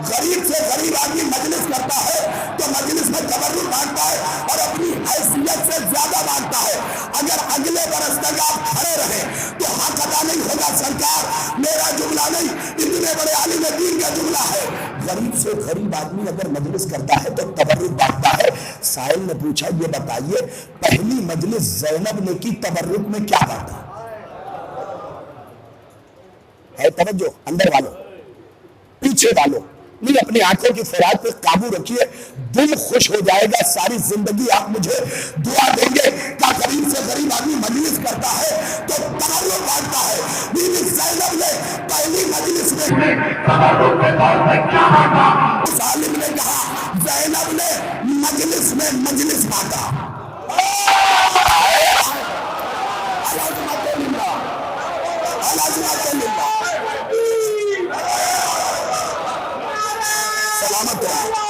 غریب سے غریب آدمی مجلس کرتا ہے تو مجلس میں تبرک بانٹتا ہے اور اپنی حیثیت سے زیادہ بانٹتا ہے۔ اگر اگلے برس تک آپ کھڑے رہے تو حق ادا نہیں ہوگا۔ سرکار میرا جملہ نہیں، اتنے بڑے عالم دین کا جملہ ہے۔ غریب سے غریب آدمی اگر مجلس کرتا ہے تو تبرک بانٹتا ہے۔ سائل نے پوچھا یہ بتائیے پہلی مجلس زینب نے کی تبرک میں کیا بانٹا ہے؟ توجہ اندر والوں، پیچھے والوں، نہیں اپنی آنکھوں کی خیرات پہ قابو رکھیے، دل خوش ہو جائے گا۔ ساری زندگی آپ مجھے دعا دیں گے کہ غریب سے غریب آدمی مجلس کرتا ہے تو تبرک بانٹتا ہے۔ بی بی زینب نے پہلی مجلس میں تبرک کے طور پہ کیا بانٹا؟ سالم نے کہا زینب نے مجلس میں مجلس بانٹا۔ سلامت رہا۔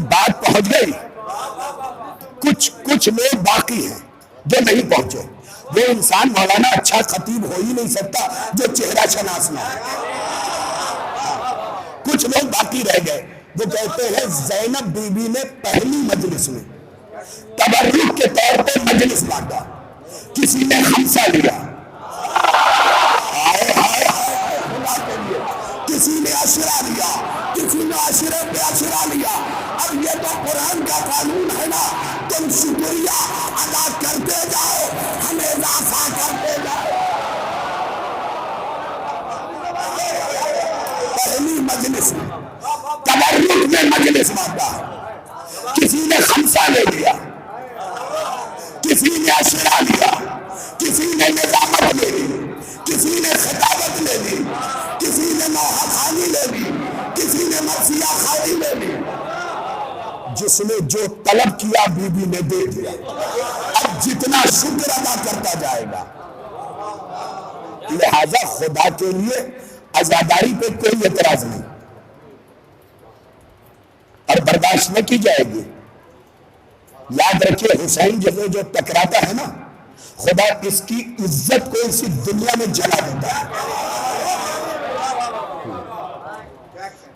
بات پہنچ گئی، کچھ لوگ باقی ہیں جو نہیں پہنچے۔ وہ انسان مولانا اچھا خطیب ہو ہی نہیں سکتا جو چہرہ شناس نہ ہو۔ کچھ لوگ باقی رہ گئے، وہ کہتے ہیں زینب بی بی نے پہلی مجلس میں تبرک کے طور پہ مجلس بانٹا، کسی نے خمسہ لیا، کسی نے عشرہ لیا، کسی نے عشرے پہ عشرہ لیا۔ اب یہ تو قرآن کا قانون ہے نا، تم شکریہ ادا کرتے جاؤ، ہم اضافہ کرتے جاؤ۔ پہلی مجلس میں تبرک میں مجلس بانٹا، کسی نے خمسہ لے لیا، کسی نے عشرہ لیا، کسی نے نظامت لے لی، کسی نے خطابت لے لی، کسی نے نوحہ خانی لے لی، کسی نے مرثیہ خانی لے لی، جس نے جو طلب کیا بی بی نے دے دیا۔ اب جتنا شکر ادا کرتا جائے گا۔ لہذا خدا کے لیے عزاداری پہ کوئی اعتراض نہیں اور برداشت نہ کی جائے گی۔ یاد رکھیے حسین جو ٹکراتا ہے نا، خدا اس کی عزت کو اسی دنیا میں جلا دیتا ہے۔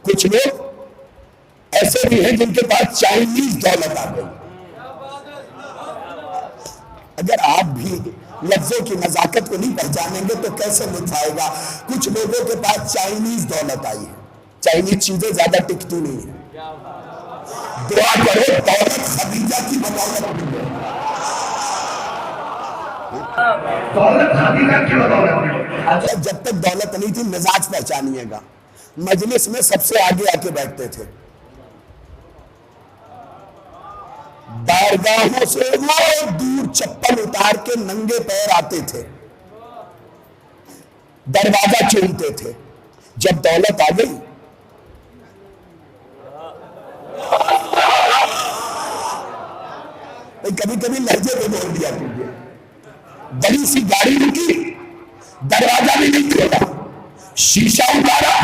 کچھ لوگ ایسے بھی ہیں جن کے پاس چائنیز دولت آ گئی۔ اگر آپ بھی لفظوں کی نزاکت کو نہیں پہچانیں گے تو کیسے لطف آئے گا؟ کچھ لوگوں کے پاس چائنیز دولت آئی ہے۔ چائنیز چیزیں زیادہ ٹکتی نہیں ہیں۔ دعا کرو دولت خدیجہ کی بدولت ملے۔ دولت خدیجہ کی بدولت۔ اچھا، جب تک دولت نہیں تھی مزاج پہچانیے گا۔ مجلس میں سب سے آگے آ کے بیٹھتے تھے، بارگاہوں سے وہ دور چپل اتار کے ننگے پیر آتے تھے، دروازہ چومتے تھے۔ جب دولت آ گئی کبھی کبھی لہجے پہ بول دیا کیجیے، بڑی سی گاڑی رکی، دروازہ بھی نہیں کھولا، شیشہ اتارا،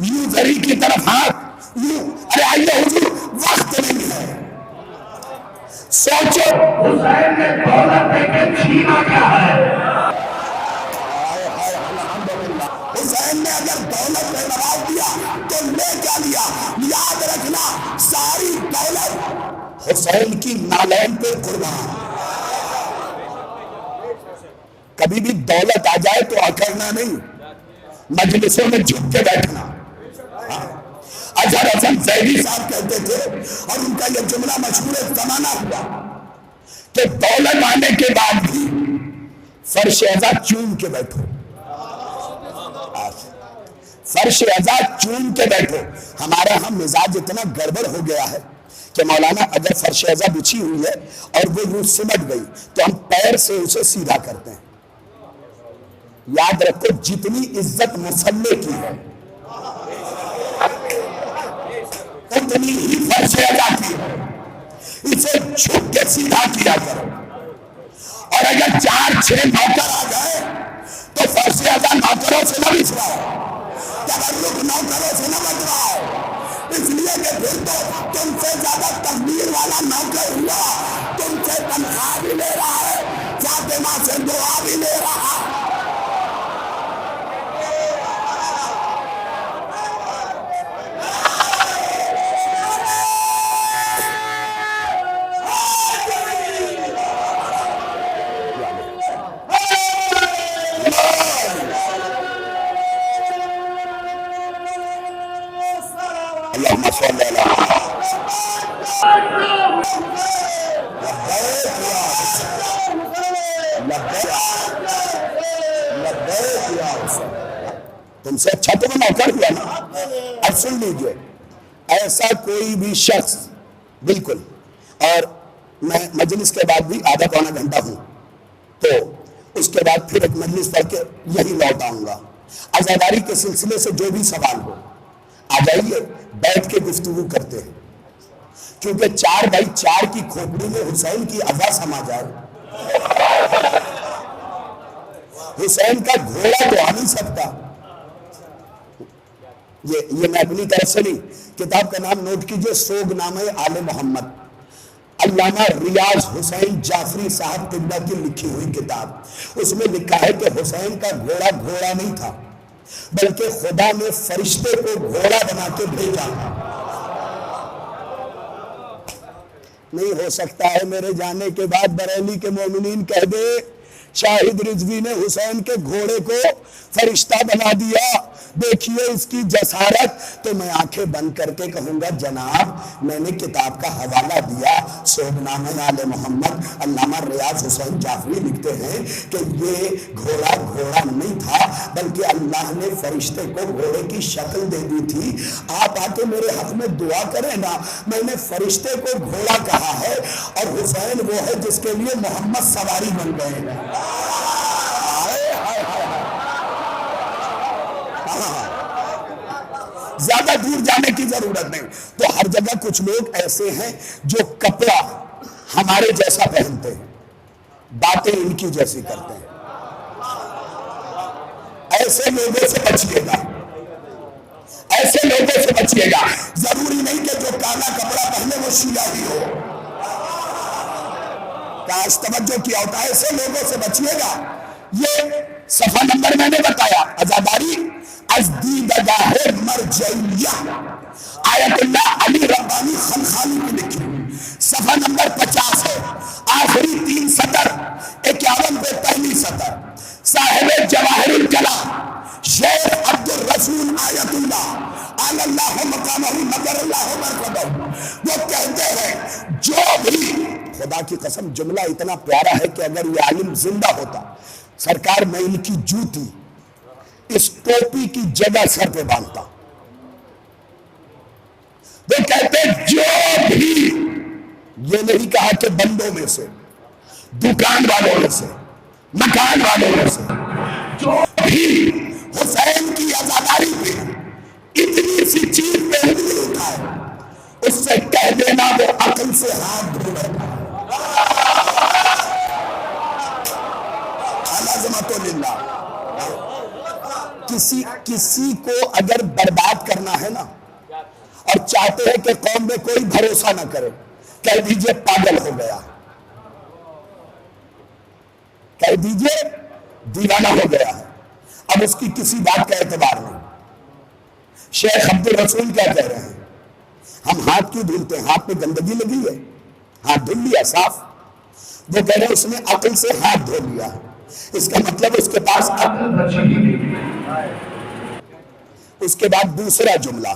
یوں زری کی طرف ہاتھ، یوں، ارے آئیے حضور، وقت نہیں ہے۔ سوچو حسین نے دولت دے کے چھینا کیا ہے؟ حسین نے اگر دولت پہ نواز دیا تو لے کیا لیا؟ یاد رکھنا ساری دولت حسین کی نالین پہ قربان۔ کبھی بھی دولت آ جائے تو اکڑنا نہیں، مجلسوں میں جھک کے بیٹھنا۔ اظہر حسن زیدی صاحب کہتے تھے، اور ان کا یہ جملہ مشہور زمانہ ہوا، کہ دولت آنے کے بعد بھی فرش عزا چوم کے بیٹھو، فرش عزا چوم کے بیٹھو۔ ہمارا ہم مزاج اتنا گڑبڑ ہو گیا ہے کہ مولانا اگر فرش عزا بچھی ہوئی ہے اور وہ یوں سمٹ گئی تو ہم پیر سے اسے سیدھا کرتے ہیں۔ یاد رکھو جتنی عزت مصلے کی ہے اتنی ہی فرش عزا کی ہے، اسے جھک کے سیدھا کیا کرو۔ اور اگر 4-6 نوکر آ گئے تو فرش عزا نوکروں سے نہ بچھواؤ، تبرک نوکروں سے نہ بچواؤ، اس لیے کہ پھر تو تم سے زیادہ تکبیر والا نوکر ہوا، تم سے تنخواہ بھی لے رہا ہے، فاطمہ سے دعا بھی لے رہا ہے۔ اللہم صلی اللہ تم سے اچھا تو میں نوکر ہوا نا۔ اب سن لیجئے، ایسا کوئی بھی شخص بالکل، اور میں مجلس کے بعد بھی آدھا پونا گھنٹہ ہوں تو اس کے بعد پھر ایک مجلس پڑھ کے یہی لوٹ آؤں گا۔ عزاداری کے سلسلے سے جو بھی سوال ہو آ جائیے، بیٹھ کے گفتگو کرتے ہیں، کیونکہ 4x4 کی کھوپڑی میں حسین کی عزا سما جائے۔ حسین کا گھوڑا تو آ نہیں سکتا۔ یہ میں اپنی طرف سے نہیں، کتاب کا نام نوٹ کیجئے، سوگ نامہ آل محمد، علامہ ریاض حسین جعفری صاحب قبلہ کی لکھی ہوئی کتاب۔ اس میں لکھا ہے کہ حسین کا گھوڑا گھوڑا نہیں تھا، بلکہ خدا نے فرشتے کو گھوڑا بنا کے بھیجا۔ نہیں ہو سکتا ہے میرے جانے کے بعد بریلی کے مومنین کہہ دے شاہد رضوی نے حسین کے گھوڑے کو فرشتہ بنا دیا، دیکھیے اس کی جسارت۔ تو میں آنکھیں بند کر کے کہوں گا جناب میں نے کتاب کا حوالہ دیا، سوگنامہ آل محمد، علامہ ریاض حسین جعفری لکھتے ہیں کہ یہ گھوڑا گھوڑا نہیں تھا بلکہ اللہ نے فرشتے کو گھوڑے کی شکل دے دی تھی۔ آپ آ کے میرے حق میں دعا کریں نا، میں نے فرشتے کو گھوڑا کہا ہے اور حسین وہ ہے جس کے لیے محمد سواری بن گئے ہیں۔ زیادہ دور جانے کی ضرورت نہیں. تو ہر جگہ کچھ لوگ ایسے ہیں جو کپڑا ہمارے جیسا پہنتے ہیں، باتیں ان کی جیسی کرتے ہیں. ایسے لوگوں سے بچیے گا، ایسے لوگوں سے بچیے گا. ضروری نہیں کہ جو کالا کپڑا پہنے وہ شیعہ ہی ہو. کاش توجہ کیا ہوتا. ایسے لوگوں سے بچیے گا. یہ صفحہ نمبر میں نے بتایا، عزاداری از دیدگاہ مرجعیہ، آیت اللہ علی ربانی خلخالی کی لکھی، صفحہ نمبر 50 ہے، آخری 3 سطر، 51 پہ پہلی سطر. صاحب جواہر الکلام شیخ عبد الرسول آیت اللہ علی اللہ مقامہ مگر اللہ مرکبہ، وہ کہتے ہیں جو بھی، خدا کی قسم جملہ اتنا پیارا ہے کہ اگر یہ عالم زندہ ہوتا سرکار میں ان کی جوتی اس ٹوپی کی جگہ سر پہ باندھتا. وہ کہتے جو بھی، یہ نہیں کہا کہ بندوں میں سے، دکان والوں میں سے، مکان والوں میں سے، جو بھی حسین کی عزاداری پہ اتنی سی چیز پہ انگلی اٹھائے اس سے کہہ دینا وہ عقل سے ہاتھ دھو بیٹھا. العظمت للہ. کسی کو اگر برباد کرنا ہے نا اور چاہتے ہیں کہ قوم میں کوئی بھروسہ نہ کرے، کہہ دیجئے پاگل ہو گیا، کہہ دیجئے دیوانہ ہو گیا ہے. اب اس کی کسی بات کا اعتبار نہیں. شیخ عبد الرسول کیا کہہ رہے ہیں؟ ہم ہاتھ کیوں دھلتے ہیں؟ ہاتھ میں گندگی لگی ہے، ہاتھ دھل لیا صاف. وہ کہہ رہے ہیں اس نے عقل سے ہاتھ دھو لیا. اس کا مطلب اس کے پاس عقل بچی نہیں. اس کے بعد دوسرا جملہ،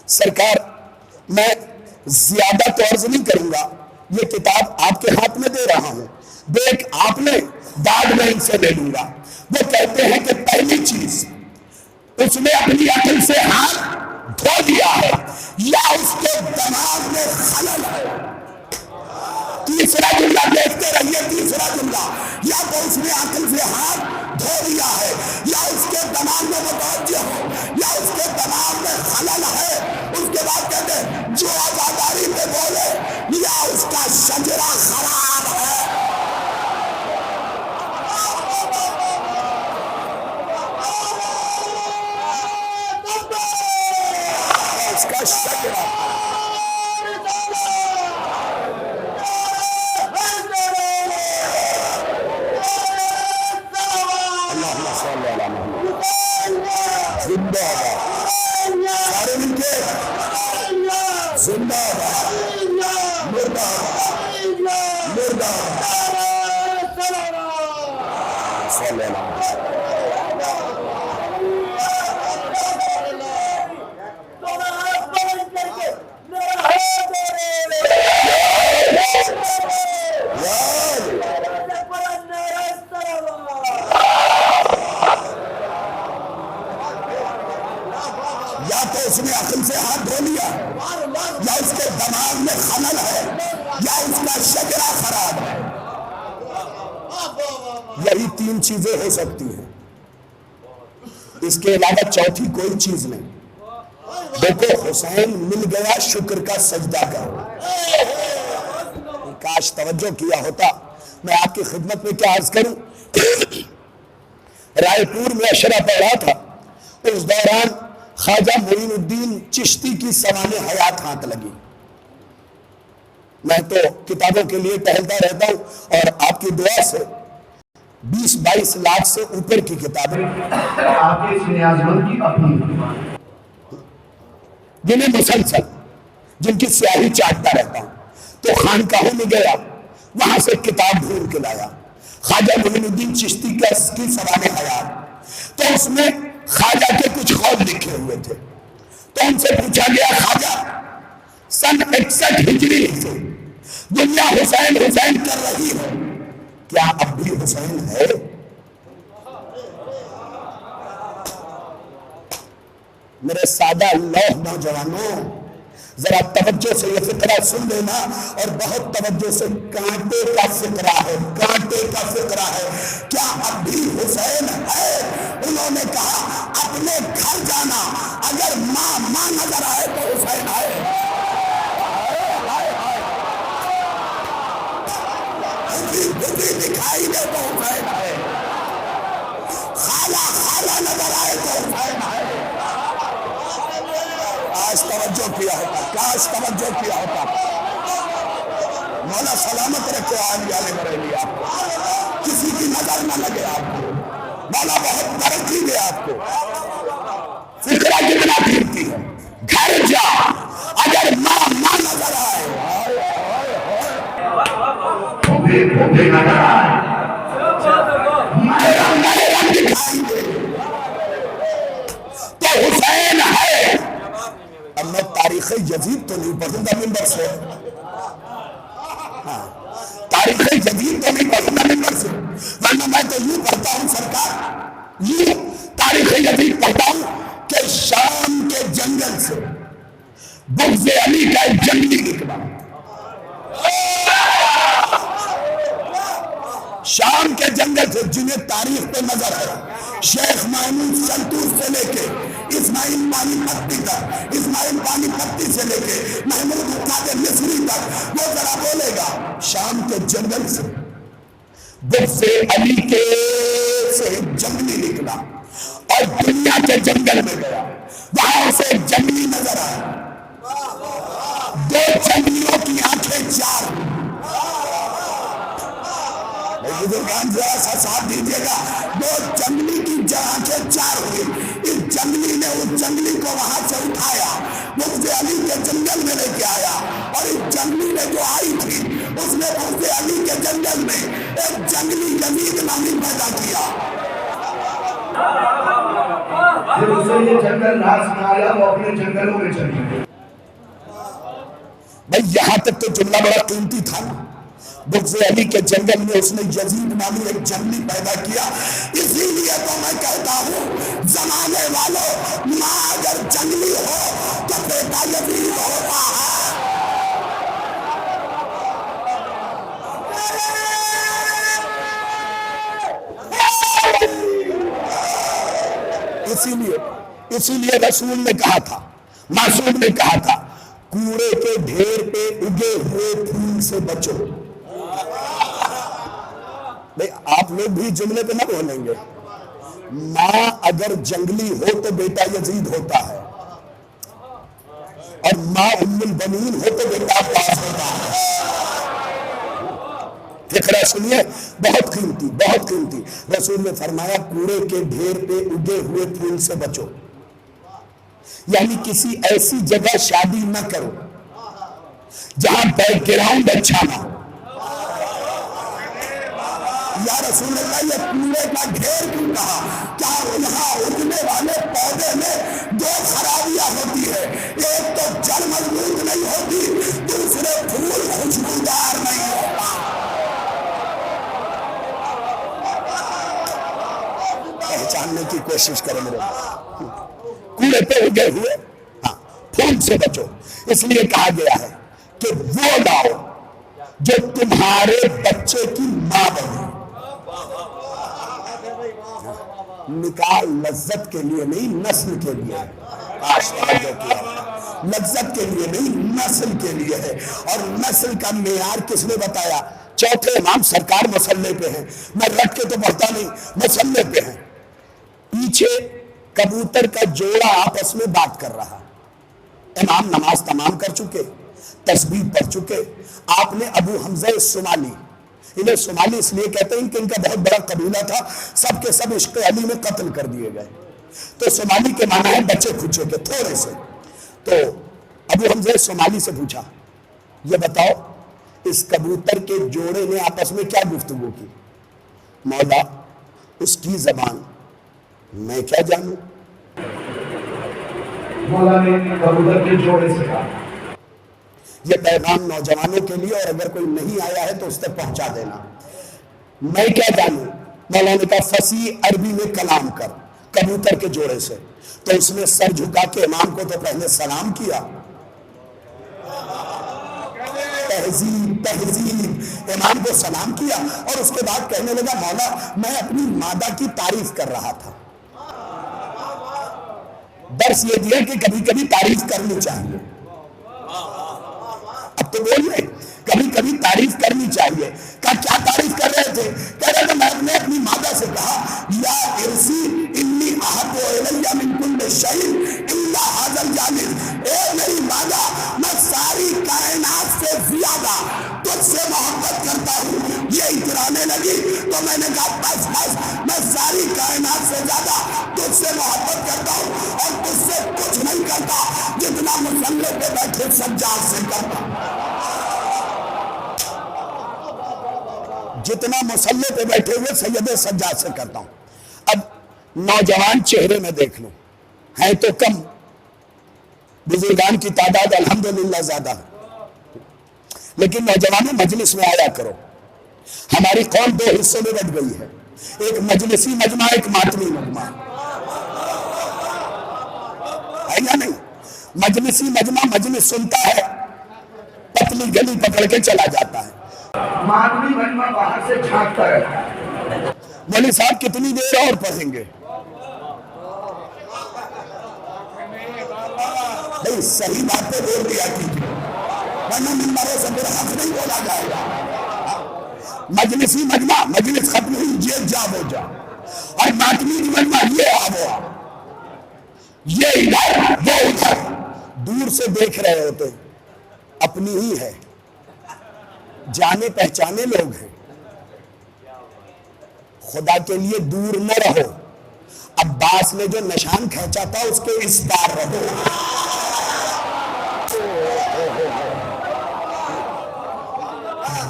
سرکار میں زیادہ تو عرض نہیں کروں گا، یہ کتاب آپ کے ہاتھ میں دے رہا ہوں، دیکھ آپ نے بعد میں ان سے لے لوں گا. وہ کہتے ہیں کہ پہلی چیز اس نے اپنی عقل سے ہاتھ دھو دیا ہے یا اس کے دماغ میں خلل ہے. تیسرا جملہ دیکھتے رہیے، تیسرا جملہ، یا تو اس نے عقل سے ہاتھ دھو دیا ہے یا اس کے دماغ میں متوجہ ہو یا اس کے دماغ میں خلل ہے. اس کے بعد کہتے ہیں جو عزاداری پہ بولے یا اس کا شجرہ خراب ہے. اس کا شجرہ زندہ باد. سارے مل کے زندہ باد، مردہ باد، مردہ باد. صلی اللہ علیہ وسلم. یا تو اس نے عقل سے ہاتھ دھو لیا یا اس کے دماغ میں خلل ہے یا اس کا شجرہ خراب ہے. یہی 3 چیزیں ہو سکتی ہیں، اس کے علاوہ چوتھی کوئی چیز نہیں. دیکھو حسین مل گیا، شکر کا سجدہ کرو. کاش توجہ کیا ہوتا. میں آپ کی خدمت میں کیا عرض کروں، رائے پور میں اشرا پڑھا تھا، اس دوران خواجہ معین الدین چشتی کی سوانح حیات ہاتھ لگی. میں تو کتابوں کے لیے ٹہلتا رہتا ہوں اور آپ کی دعا سے 20-22 لاکھ سے اوپر کی کتابیں جنہیں مسلسل جن کی سیاہی چاٹتا رہتا ہوں. تو خانقاہوں میں گیا، وہاں سے کتاب ڈھونڈ کے لایا، خواجہ معین الدین چشتی کی سوانح حیات. تو اس میں خواجہ کے کچھ قول لکھے ہوئے تھے. تو ان سے پوچھا گیا خواجہ سن 61 ہجری سے دنیا حسین حسین کر رہی ہے، کیا اب بھی حسین ہے؟ میرے سادہ لوح نوجوانوں، ذرا توجہ سے یہ فقرہ سن لینا اور بہت توجہ سے. کانٹے کا فقرہ ہے، کانٹے کا فقرہ ہے. کیا اب بھی حسین ہے؟ انہوں نے کہا اپنے گھر جانا، اگر ماں دکھائی دے تو حسین ہے، خالہ خالہ نظر آئے تو حسین ہے۔ کاش توجہ کیا ہوتا، کاش توجہ کیا ہوتا۔ مولا سلامت رکھے عالیہ بریلی آپ کو، کسی کی نظر نہ لگے آپ کو، مولا بہت ترقی دے آپ کو۔ فکرہ کتنا قیمتی ہے، گھر جا اگر ماں نظر آئے، پھوپھی نظر آئے، میرے رنگ دکھائیں گے تو حسین ہے۔ اب میں تاریخ یزید تو نہیں پڑھوں گا منبر سے، تاریخ یزید تو نہیں پڑھوں گا منبر سے، ورنہ میں تو یوں پڑھتا ہوں سرکار، یوں تاریخ یزید پڑھتا ہوں کہ شام کے جنگل سے بغض علی کا ایک جنگلی نکلا، شام کے جنگل سے، جنہیں تاریخ پہ نظر ہے، شیخ محمود شلتوت سے لے کے اسماعیل پانی پتی تک، اسماعیل پانی پتی سے لے کے محمود قادر مصری تک، وہ ذرا بولے گا شام کے جنگل سے بغض علی کے سے ایک جنگلی نکلا اور دنیا کے جنگل میں گیا، وہاں اسے ایک جنگلی نظر آیا، دو جنگلیوں کی آنکھیں چار، بزرگان ذرا سا ساتھ دیجئے گا، دو جنگلی کی آنکھیں چار ہوئی، اس جنگلی نے اس جنگلی کو وہاں سے اٹھایا، بغض علی کے جنگل میں لے کے آیا، اور اس جنگلی نے جو آئی تھی اس نے بغض علی کے جنگل میں ایک جنگلی یزید نامی پیدا کیا۔ پھر اسے یہ جنگل راز سکھایا، وہ اپنے جنگلوں میں چلی گئی۔ بھئی یہاں تک تو جملہ بڑا قیمتی تھا نا، بغض علی کے جنگل میں اس نے یزید نامی ایک جنگلی پیدا کیا۔ اسی لیے تو میں کہتا ہوں زمانے والوں، ماں اگر جنگلی ہو تو بیٹا یزید ہوتا ہے۔ اسی لیے رسول نے کہا تھا، معصوم نے کہا تھا، کوڑے کے ڈھیر پہ اگے ہوئے پھول سے بچو۔ بھئی آپ لوگ بھی جملے پہ نہ بولیں گے، ماں اگر جنگلی ہو تو بیٹا یزید ہوتا ہے، اور ماں ام البنین ہو تو بیٹا عباس ہوتا ہے۔ فکرہ سنیے، بہت قیمتی، بہت قیمتی۔ رسول نے فرمایا کوڑے کے ڈھیر پہ اگے ہوئے پھول سے بچو، یعنی کسی ایسی جگہ شادی نہ کرو جہاں بیک گراؤنڈ اچھا نہ ہو۔ یا رسول اللہ یہ کوڑے کا ڈھیر کیوں کہا؟ کیا یہاں اگنے والے پودے میں دو خرابیاں ہوتی ہے، ایک تو جڑ مضبوط نہیں ہوتی، دوسرے پھول خوشبودار نہیں ہوتا۔ پہچاننے کی کوشش کریں میرے کوڑے پہ اگے ہوئے پھول سے بچو۔ اس لیے کہا گیا ہے کہ وہ لاؤ جو تمہارے بچے کی ماں بنے۔ نکاح لذت کے لیے نہیں، نسل کے لیے ہے۔ لذت کے لیے نہیں، نسل کے لیے ہے۔ اور نسل کا معیار کس نے بتایا؟ چوتھے امام سرکار مصلی پہ ہیں، میں رٹ کے تو پڑھتا نہیں، مصلی پہ ہیں، پیچھے کبوتر کا جوڑا آپس میں بات کر رہا، امام نماز تمام کر چکے، تسبیح پڑھ چکے، آپ نے ابو حمزہ سمالی، انہیں سمالی اس لیے کہتے ہیں کہ ان کا بہت بڑا قبیلہ تھا، سب کے سب عشق علی میں قتل کر دیے گئے، تو سمالی کے معنی ہے بچے کھچے کے تھوڑے سے۔ تو ابو حمزہ سمالی سے پوچھا، یہ بتاؤ اس کبوتر کے جوڑے نے آپس میں کیا گفتگو کی؟ مولا اس کی زبان میں کیا جانوں؟ مولا نے کبوتر کے جوڑے سے کہا۔ یہ پیغام نوجوانوں کے لیے، اور اگر کوئی نہیں آیا ہے تو اس تک پہنچا دینا۔ میں کیا جانوں؟ مولا نے کہا فصیح عربی میں کلام کر کبوتر کے جوڑے سے۔ تو اس نے سر جھکا کے امام کو تو پہلے سلام کیا، تہذیب امام کو سلام کیا، اور اس کے بعد کہنے لگا مولا میں اپنی مادہ کی تعریف کر رہا تھا۔ درس یہ دیا کہ کبھی کبھی تعریف کرنی چاہیے، اب تو بول رہے کبھی کبھی تعریف کرنی چاہیے. کیا تعریف کر رہے تھے؟ کہہ رہے تھے میں نے اپنی مادہ سے کہا یا ارسی انی احب الی من کل شیء الا ھذا الجانب، اے میری مادہ میں ساری کائنات سے زیادہ تجھ سے محبت کرتا ہوں. یہ اترانے لگی تو میں نے کہا بس بس، میں ساری کائنات سے زیادہ تجھ سے محبت کرتا ہوں اور تجھ سے کچھ نہیں کرتا جتنا مصلے پہ بیٹھے سجاد سے کرتا ہوں، جتنا مصلے پہ بیٹھے ہوئے سید سجاد سے کرتا ہوں. اب نوجوان چہرے میں دیکھ لو، ہیں تو کم، بزرگان کی تعداد الحمدللہ زیادہ ہے، لیکن نوجوانوں مجلس میں آیا کرو. ہماری قوم دو حصوں میں بٹ گئی ہے، ایک مجلسی مجمع، ایک ماتمی مجمع ہے یا نہیں؟ مجلسی مجمع مجلس سنتا ہے، پتلی گلی پکڑ کے چلا جاتا ہے. ماتمی مجمع باہر سے جھانکتا ہے. مولوی صاحب کتنی دیر اور پڑھیں گے؟ نہیں، صحیح باتیں بول دیا کیجیے، ورنہ ممبروں سے میرا حق نہیں بولا جائے گا. مجلسی مجمع مجلس ختم ہوئی یہ جا وہ جا، اور ماتمی مجمع یہ آ وہ آ، یہ ادھر وہ ادھر. دور سے دیکھ رہے ہوتے اپنی ہی ہے، جانے پہچانے لوگ ہیں. خدا کے لیے دور نہ رہو. عباس نے جو نشان کھینچا تھا اس کے اس پار رہو.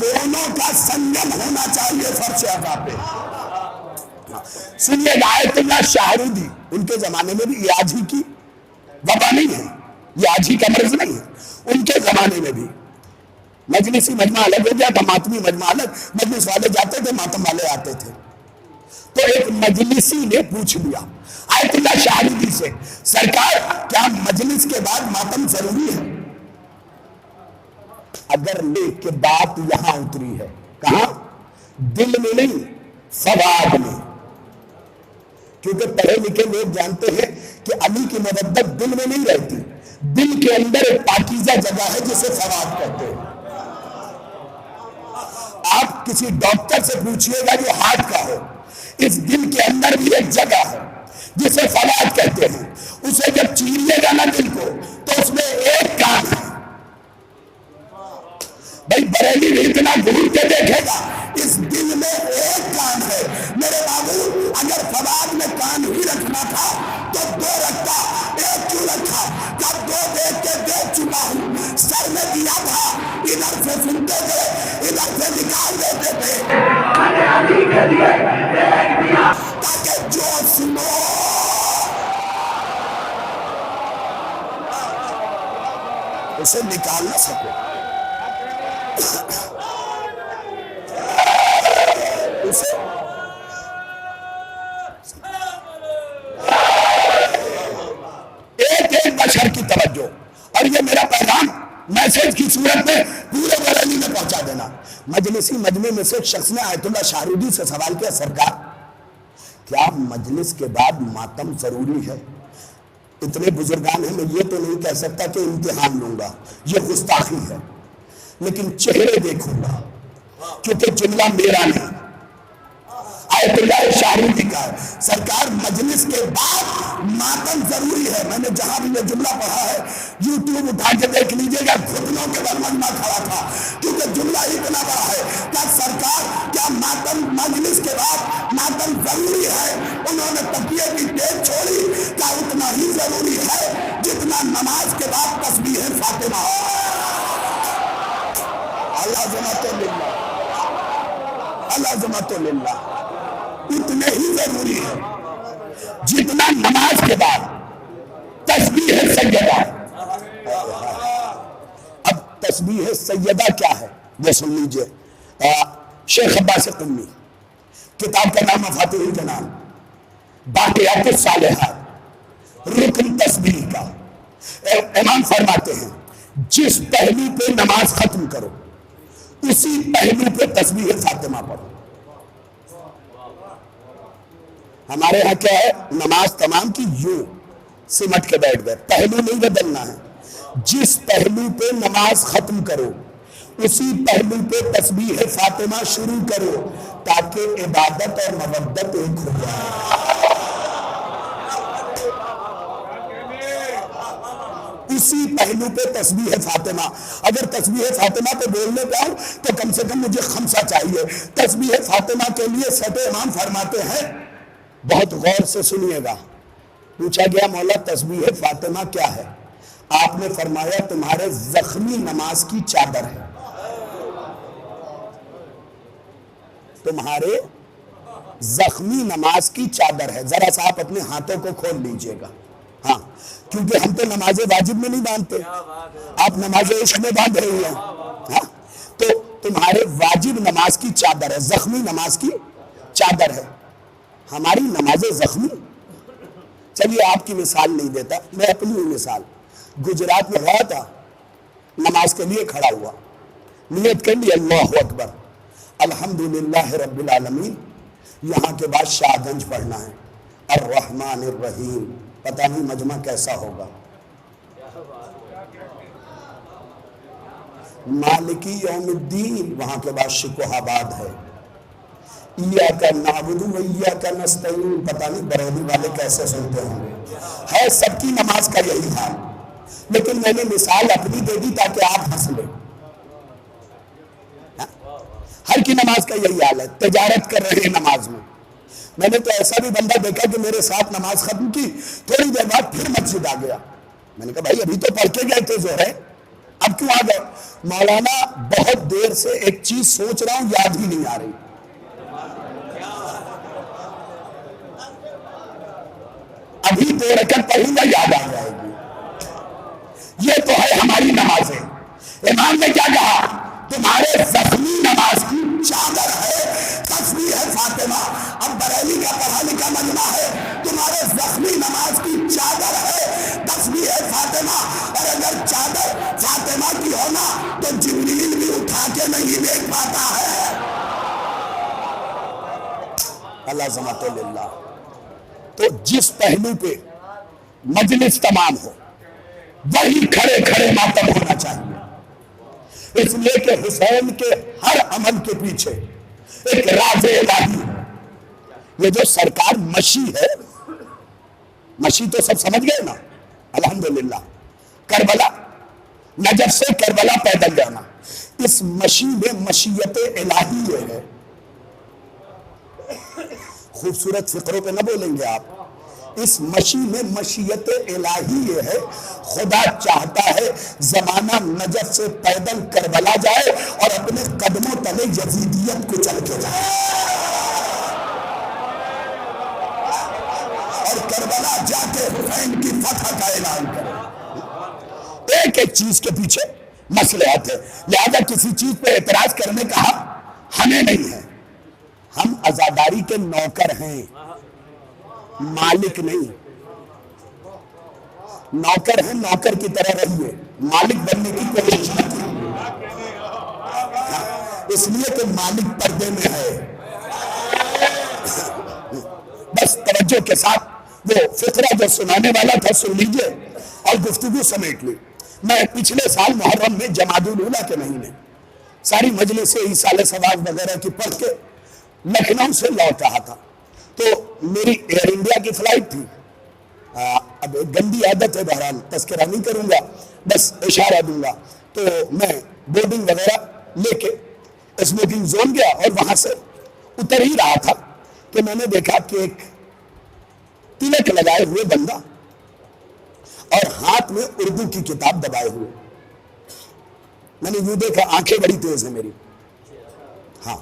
دونوں کا سنگم ہونا چاہیے فرش عقا پہ. سنیے گا آیت اللہ شاہرودی، ان کے زمانے میں بھی یہ آج ہی کی وبا نہیں ہے، یہ آج ہی کا مرض نہیں ہے، ان کے زمانے میں بھی مجلسی مجمع الگ ہو گیا تھا، ماتمی مجمع الگ. مجلس والے جاتے تھے، ماتم والے آتے تھے. تو ایک مجلسی نے پوچھ لیا آیت اللہ شاہرودی سے، سرکار کیا مجلس کے بعد ماتم ضروری ہے؟ اگر لے کے بات یہاں اتری ہے، کہاں؟ دل میں نہیں، فواد میں. کیونکہ پڑھے لکھے لوگ جانتے ہیں کہ علی کی محبت دل میں نہیں رہتی، دل کے اندر ایک پاکیزہ جگہ ہے جسے فواد کہتے ہیں. آپ کسی ڈاکٹر سے پوچھئے گا جو ہارٹ کا ہو، اس دل کے اندر بھی ایک جگہ ہے جسے فواد کہتے ہیں. اسے جب چیریے گا نا دل کو تو اس میں ایک کان ہے. بھائی بریلی بھی اتنا گھور کے دیکھے گا، اس دل میں ایک کان ہے. میرے بابو اگر فواد میں کان ہی رکھنا تھا تو دو رکھتا، ایک کیوں رکھا؟ جب دو دیکھ کے دیکھ چکا ہوں، سر میں دیا تھا، ادھر سے سنتے تھے ادھر سے نکال دیتے تھے، تاکہ جو سنو اسے نکال نہ سکو. ایک ایک بشر کی توجہ، اور یہ میرا پیغام میسج کی صورت میں پورے بریلی میں پہنچا دینا. مجلسی مجمع میں سے ایک شخص نے آیت اللہ شاہرودی سے سوال کیا، سرکار کیا مجلس کے بعد ماتم ضروری ہے؟ اتنے بزرگان ہیں، میں یہ تو نہیں کہہ سکتا کہ امتحان لوں گا، یہ گستاخی ہے، لیکن چہرے دیکھوں گا، کیونکہ جملہ میرا نہیں، آیت اللہ شاہرودی کا ہے. سرکار مجلس کے بعد ماتم ضروری ہے. میں نے جہاں بھی یہ جملہ پڑھا ہے یوٹیوب اٹھا کے دیکھ لیجئے گا، گھٹنوں کے بل مجمع کھڑا تھا، کیونکہ جملہ اتنا بڑا ہے. کیا سرکار کیا ماتم مجلس کے بعد ماتم ضروری ہے؟ انہوں نے تکیے کی ٹیپ چھوڑی. کیا اتنا ہی ضروری ہے جتنا نماز کے بعد تسبیح فاطمہ؟ العظمت للہ، العظمت للہ. اتنے ہی ضروری ہے جتنا نماز کے بعد تسبیح سیدہ. اب تسبیح سیدہ کیا ہے وہ سن لیجئے. شیخ عباس قمی، کتاب کا نام مفاتیح الجنان، باقیات الصالحات، رکن تسبیح کا. امام فرماتے ہیں جس پہلو پہ نماز ختم کرو اسی پہلو پہ تسبیح فاطمہ پڑھو. ہمارے ہاں کیا ہے، نماز تمام کی یوں سمٹ کے بیٹھ گئے، پہلو نہیں بدلنا ہے. جس پہلو پہ نماز ختم کرو اسی پہلو پہ تسبیح فاطمہ شروع کرو تاکہ عبادت اور مودت ایک ہو جائے. اسی پہلو پہ تسبیح فاطمہ. اگر تسبیح فاطمہ پہ بولنے پہ آؤں تو کم سے کم مجھے خمسہ چاہیے. تسبیح فاطمہ کے لیے سطح امام فرماتے ہیں, بہت غور سے سنیے گا. پوچھا گیا مولا تسبیح فاطمہ کیا ہے؟ آپ نے فرمایا تمہارے زخمی نماز کی چادر ہے. تمہارے زخمی نماز کی چادر ہے. ذرا سا آپ اپنے ہاتھوں کو کھول لیجئے گا. ہاں, کیونکہ ہم تو نماز واجب میں نہیں باندھتے, آپ نماز عشق میں باندھ رہی ہیں. ہاں, تو تمہارے واجب نماز کی چادر ہے, زخمی نماز کی چادر ہے. ہماری نماز زخمی, چلیے آپ کی مثال نہیں دیتا, میں اپنی ہی مثال. گجرات میں گیا تھا, نماز کے لیے کھڑا ہوا, نیت کر لی اللہ اکبر الحمدللہ رب العالمین, یہاں کے بعد شاہ گنج پڑھنا ہے, الرحمن الرحیم. پتہ نہیں مجمع کیسا ہوگا. مالکی یوم الدین, وہاں کے بعد شکوہ آباد ہے. ایاک نعبد و ایاک نستعین, پتہ نہیں بریلی والے کیسے سنتے ہوں گے. ہے سب کی نماز کا یہی حال, لیکن میں نے مثال اپنی دے دی تاکہ آپ ہنس لیں. ہر کی نماز کا یہی حال ہے, تجارت کر رہے ہیں نماز میں. میں نے تو ایسا بھی بندہ دیکھا کہ میرے ساتھ نماز ختم کی, تھوڑی دیر بعد پھر مسجد آ گیا. میں نے کہا بھائی ابھی تو پڑھ کے گئے تھے ظہر, اب کیوں آ گئے؟ مولانا بہت دیر سے ایک چیز سوچ رہا ہوں, یاد ہی نہیں آ رہی. ابھی 2 رکعت پڑھوں گا, یاد آ جائے گی. یہ تو ہے ہماری نمازیں. امام نے کیا کہا؟ تمہارے زخمی نماز کی چادر ہے تسبیح فاطمہ. اب بریلی کا پڑھا لکھا مجمع ہے, تمہارے زخمی نماز کی چادر ہے تسبیح فاطمہ. اور اگر چادر فاطمہ کی ہونا تو جبریل بھی اٹھا کے نہیں دیکھ پاتا ہے. اللہ زمت للہ. تو جس پہلو پہ مجلس تمام ہو وہی کھڑے کھڑے ماتم ہونا چاہیے. اس لیے کہ حسین کے ہر عمل کے پیچھے ایک راز الہی ہے. یہ جو سرکار مشی ہے, مشی تو سب سمجھ گئے نا, الحمدللہ. کربلا, نجف سے کربلا پیدل جانا, اس مشی میں مشیت الہی یہ ہے. خوبصورت فقروں پہ نہ بولیں گے آپ. اس مشی میں مشیت الہی یہ ہے, خدا چاہتا ہے زمانہ نجف سے پیدل کربلا جائے اور اپنے قدموں تلے یزیدیت کو چل کے جائے, اور کربلا جا کے حسین کی فتح کا اعلان کرے. ایک ایک چیز کے پیچھے مصلحت ہے. لہذا کسی چیز پہ اعتراض کرنے کا حق ہمیں نہیں ہے. ہم عزاداری کے نوکر ہیں, مالک نہیں. نوکر ہیں, نوکر کی طرح رہیے, مالک بننے کی کوشش نہ کیجیے. اس لیے کہ مالک پردے میں ہے. بس توجہ کے ساتھ وہ فقرہ جو سنانے والا تھا سن لیجئے اور گفتگو سمیٹ لی. میں پچھلے سال محرم میں جمادی الاولیٰ کے مہینے ساری مجلس ایصال ثواب وغیرہ کی پڑھ کے لکھنؤ سے لوٹ رہا تھا. تو میری ایئر انڈیا کی فلائٹ تھی. اب ایک گندی عادت ہے, بہرحال تذکرہ نہیں کروں گا, بس اشارہ دوں گا. تو میں بورڈنگ وغیرہ لے کے اسموکنگ زون گیا اور وہاں سے اتر ہی رہا تھا کہ میں نے دیکھا کہ ایک تلک لگائے ہوئے بندہ اور ہاتھ میں اردو کی کتاب دبائے ہوئے. میں نے یوں دیکھا, آنکھیں بڑی تیز ہیں میری, ہاں,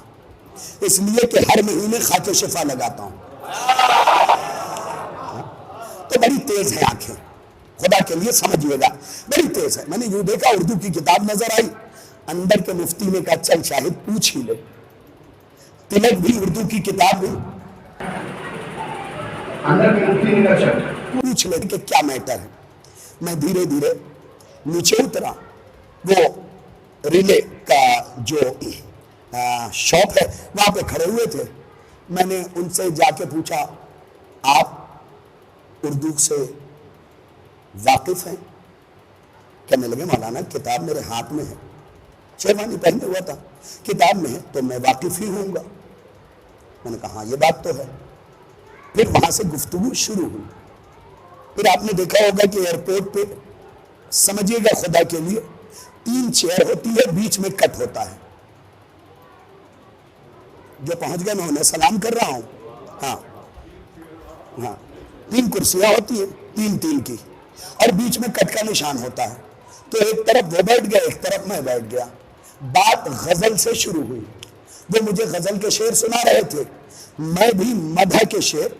اس لیے کہ ہر مہینے خاک شفا لگاتا ہوں, تو بڑی تیز ہے آنکھیں, خدا کے لیے سمجھیے گا, بڑی تیز ہے. میں نے یوں دیکھا, اردو کی کتاب نظر آئی. اندر کے مفتی نے کہا چل شاہد پوچھ ہی لے. تلک بھی, اردو کی کتاب بھی, اندر کے مفتی نے کہا چل پوچھ لے کہ کیا میٹر ہے. میں دھیرے دھیرے نیچے اترا. وہ ریلے کا جو شاپ ہے وہاں پہ کھڑے ہوئے تھے. میں نے ان سے جا کے پوچھا آپ اردو سے واقف ہیں؟ کہنے لگے مولانا کتاب میرے ہاتھ میں ہے. شیروانی پہنے ہوا تھا، کتاب میں ہے تو میں واقف ہی ہوں گا۔ میں نے کہا ہاں یہ بات تو ہے۔ پھر وہاں سے گفتگو شروع ہوئی۔ پھر آپ نے دیکھا ہوگا کہ ایئرپورٹ پہ سمجھیے گا خدا کے لیے 3 چیئر ہوتی ہے، بیچ میں کٹ ہوتا ہے۔ جو پہنچ گئے میں انہیں سلام کر رہا ہوں۔ ہاں 3 کرسیاں ہوتی ہیں، 3 کی، اور بیچ میں کٹ کا نشان ہوتا ہے۔ تو ایک طرف وہ بیٹھ گیا، ایک طرف میں بیٹھ گیا۔ بات غزل سے شروع ہوئی، وہ مجھے غزل کے شعر سنا رہے تھے، میں بھی مدح کے شعر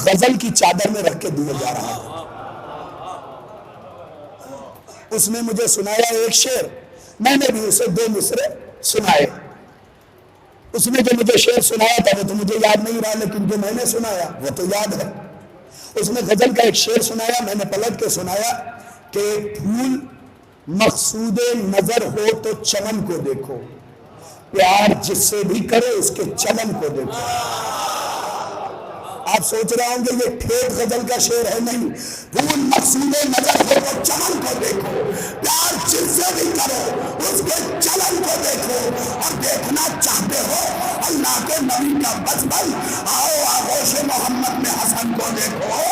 غزل کی چادر میں رکھ کے دیے جا رہا تھا۔ اس نے مجھے سنایا ایک شعر، میں نے بھی اسے 2 مصرے سنائے۔ اس نے جو مجھے شعر سنایا تھا وہ تو مجھے یاد نہیں رہا، لیکن جو میں نے سنایا وہ تو یاد ہے۔ اس نے غزل کا ایک شعر سنایا، میں نے پلٹ کے سنایا کہ پھول مقصود نظر ہو تو چمن کو دیکھو، پیار جس سے بھی کرو اس کے چمن کو دیکھو۔ آپ سوچ رہے ہوں گے یہ ٹھیک غزل کا شعر ہے، نہیں۔ پھول مقصود نظر ہو تو چمن کو دیکھو، پیار جس سے بھی کرو اس کے چمن کو دیکھو، اور دیکھنا چاہتے ہو اللہ کے نبی کا بچپن، آؤ آغوش محمد میں حسن کو دیکھو۔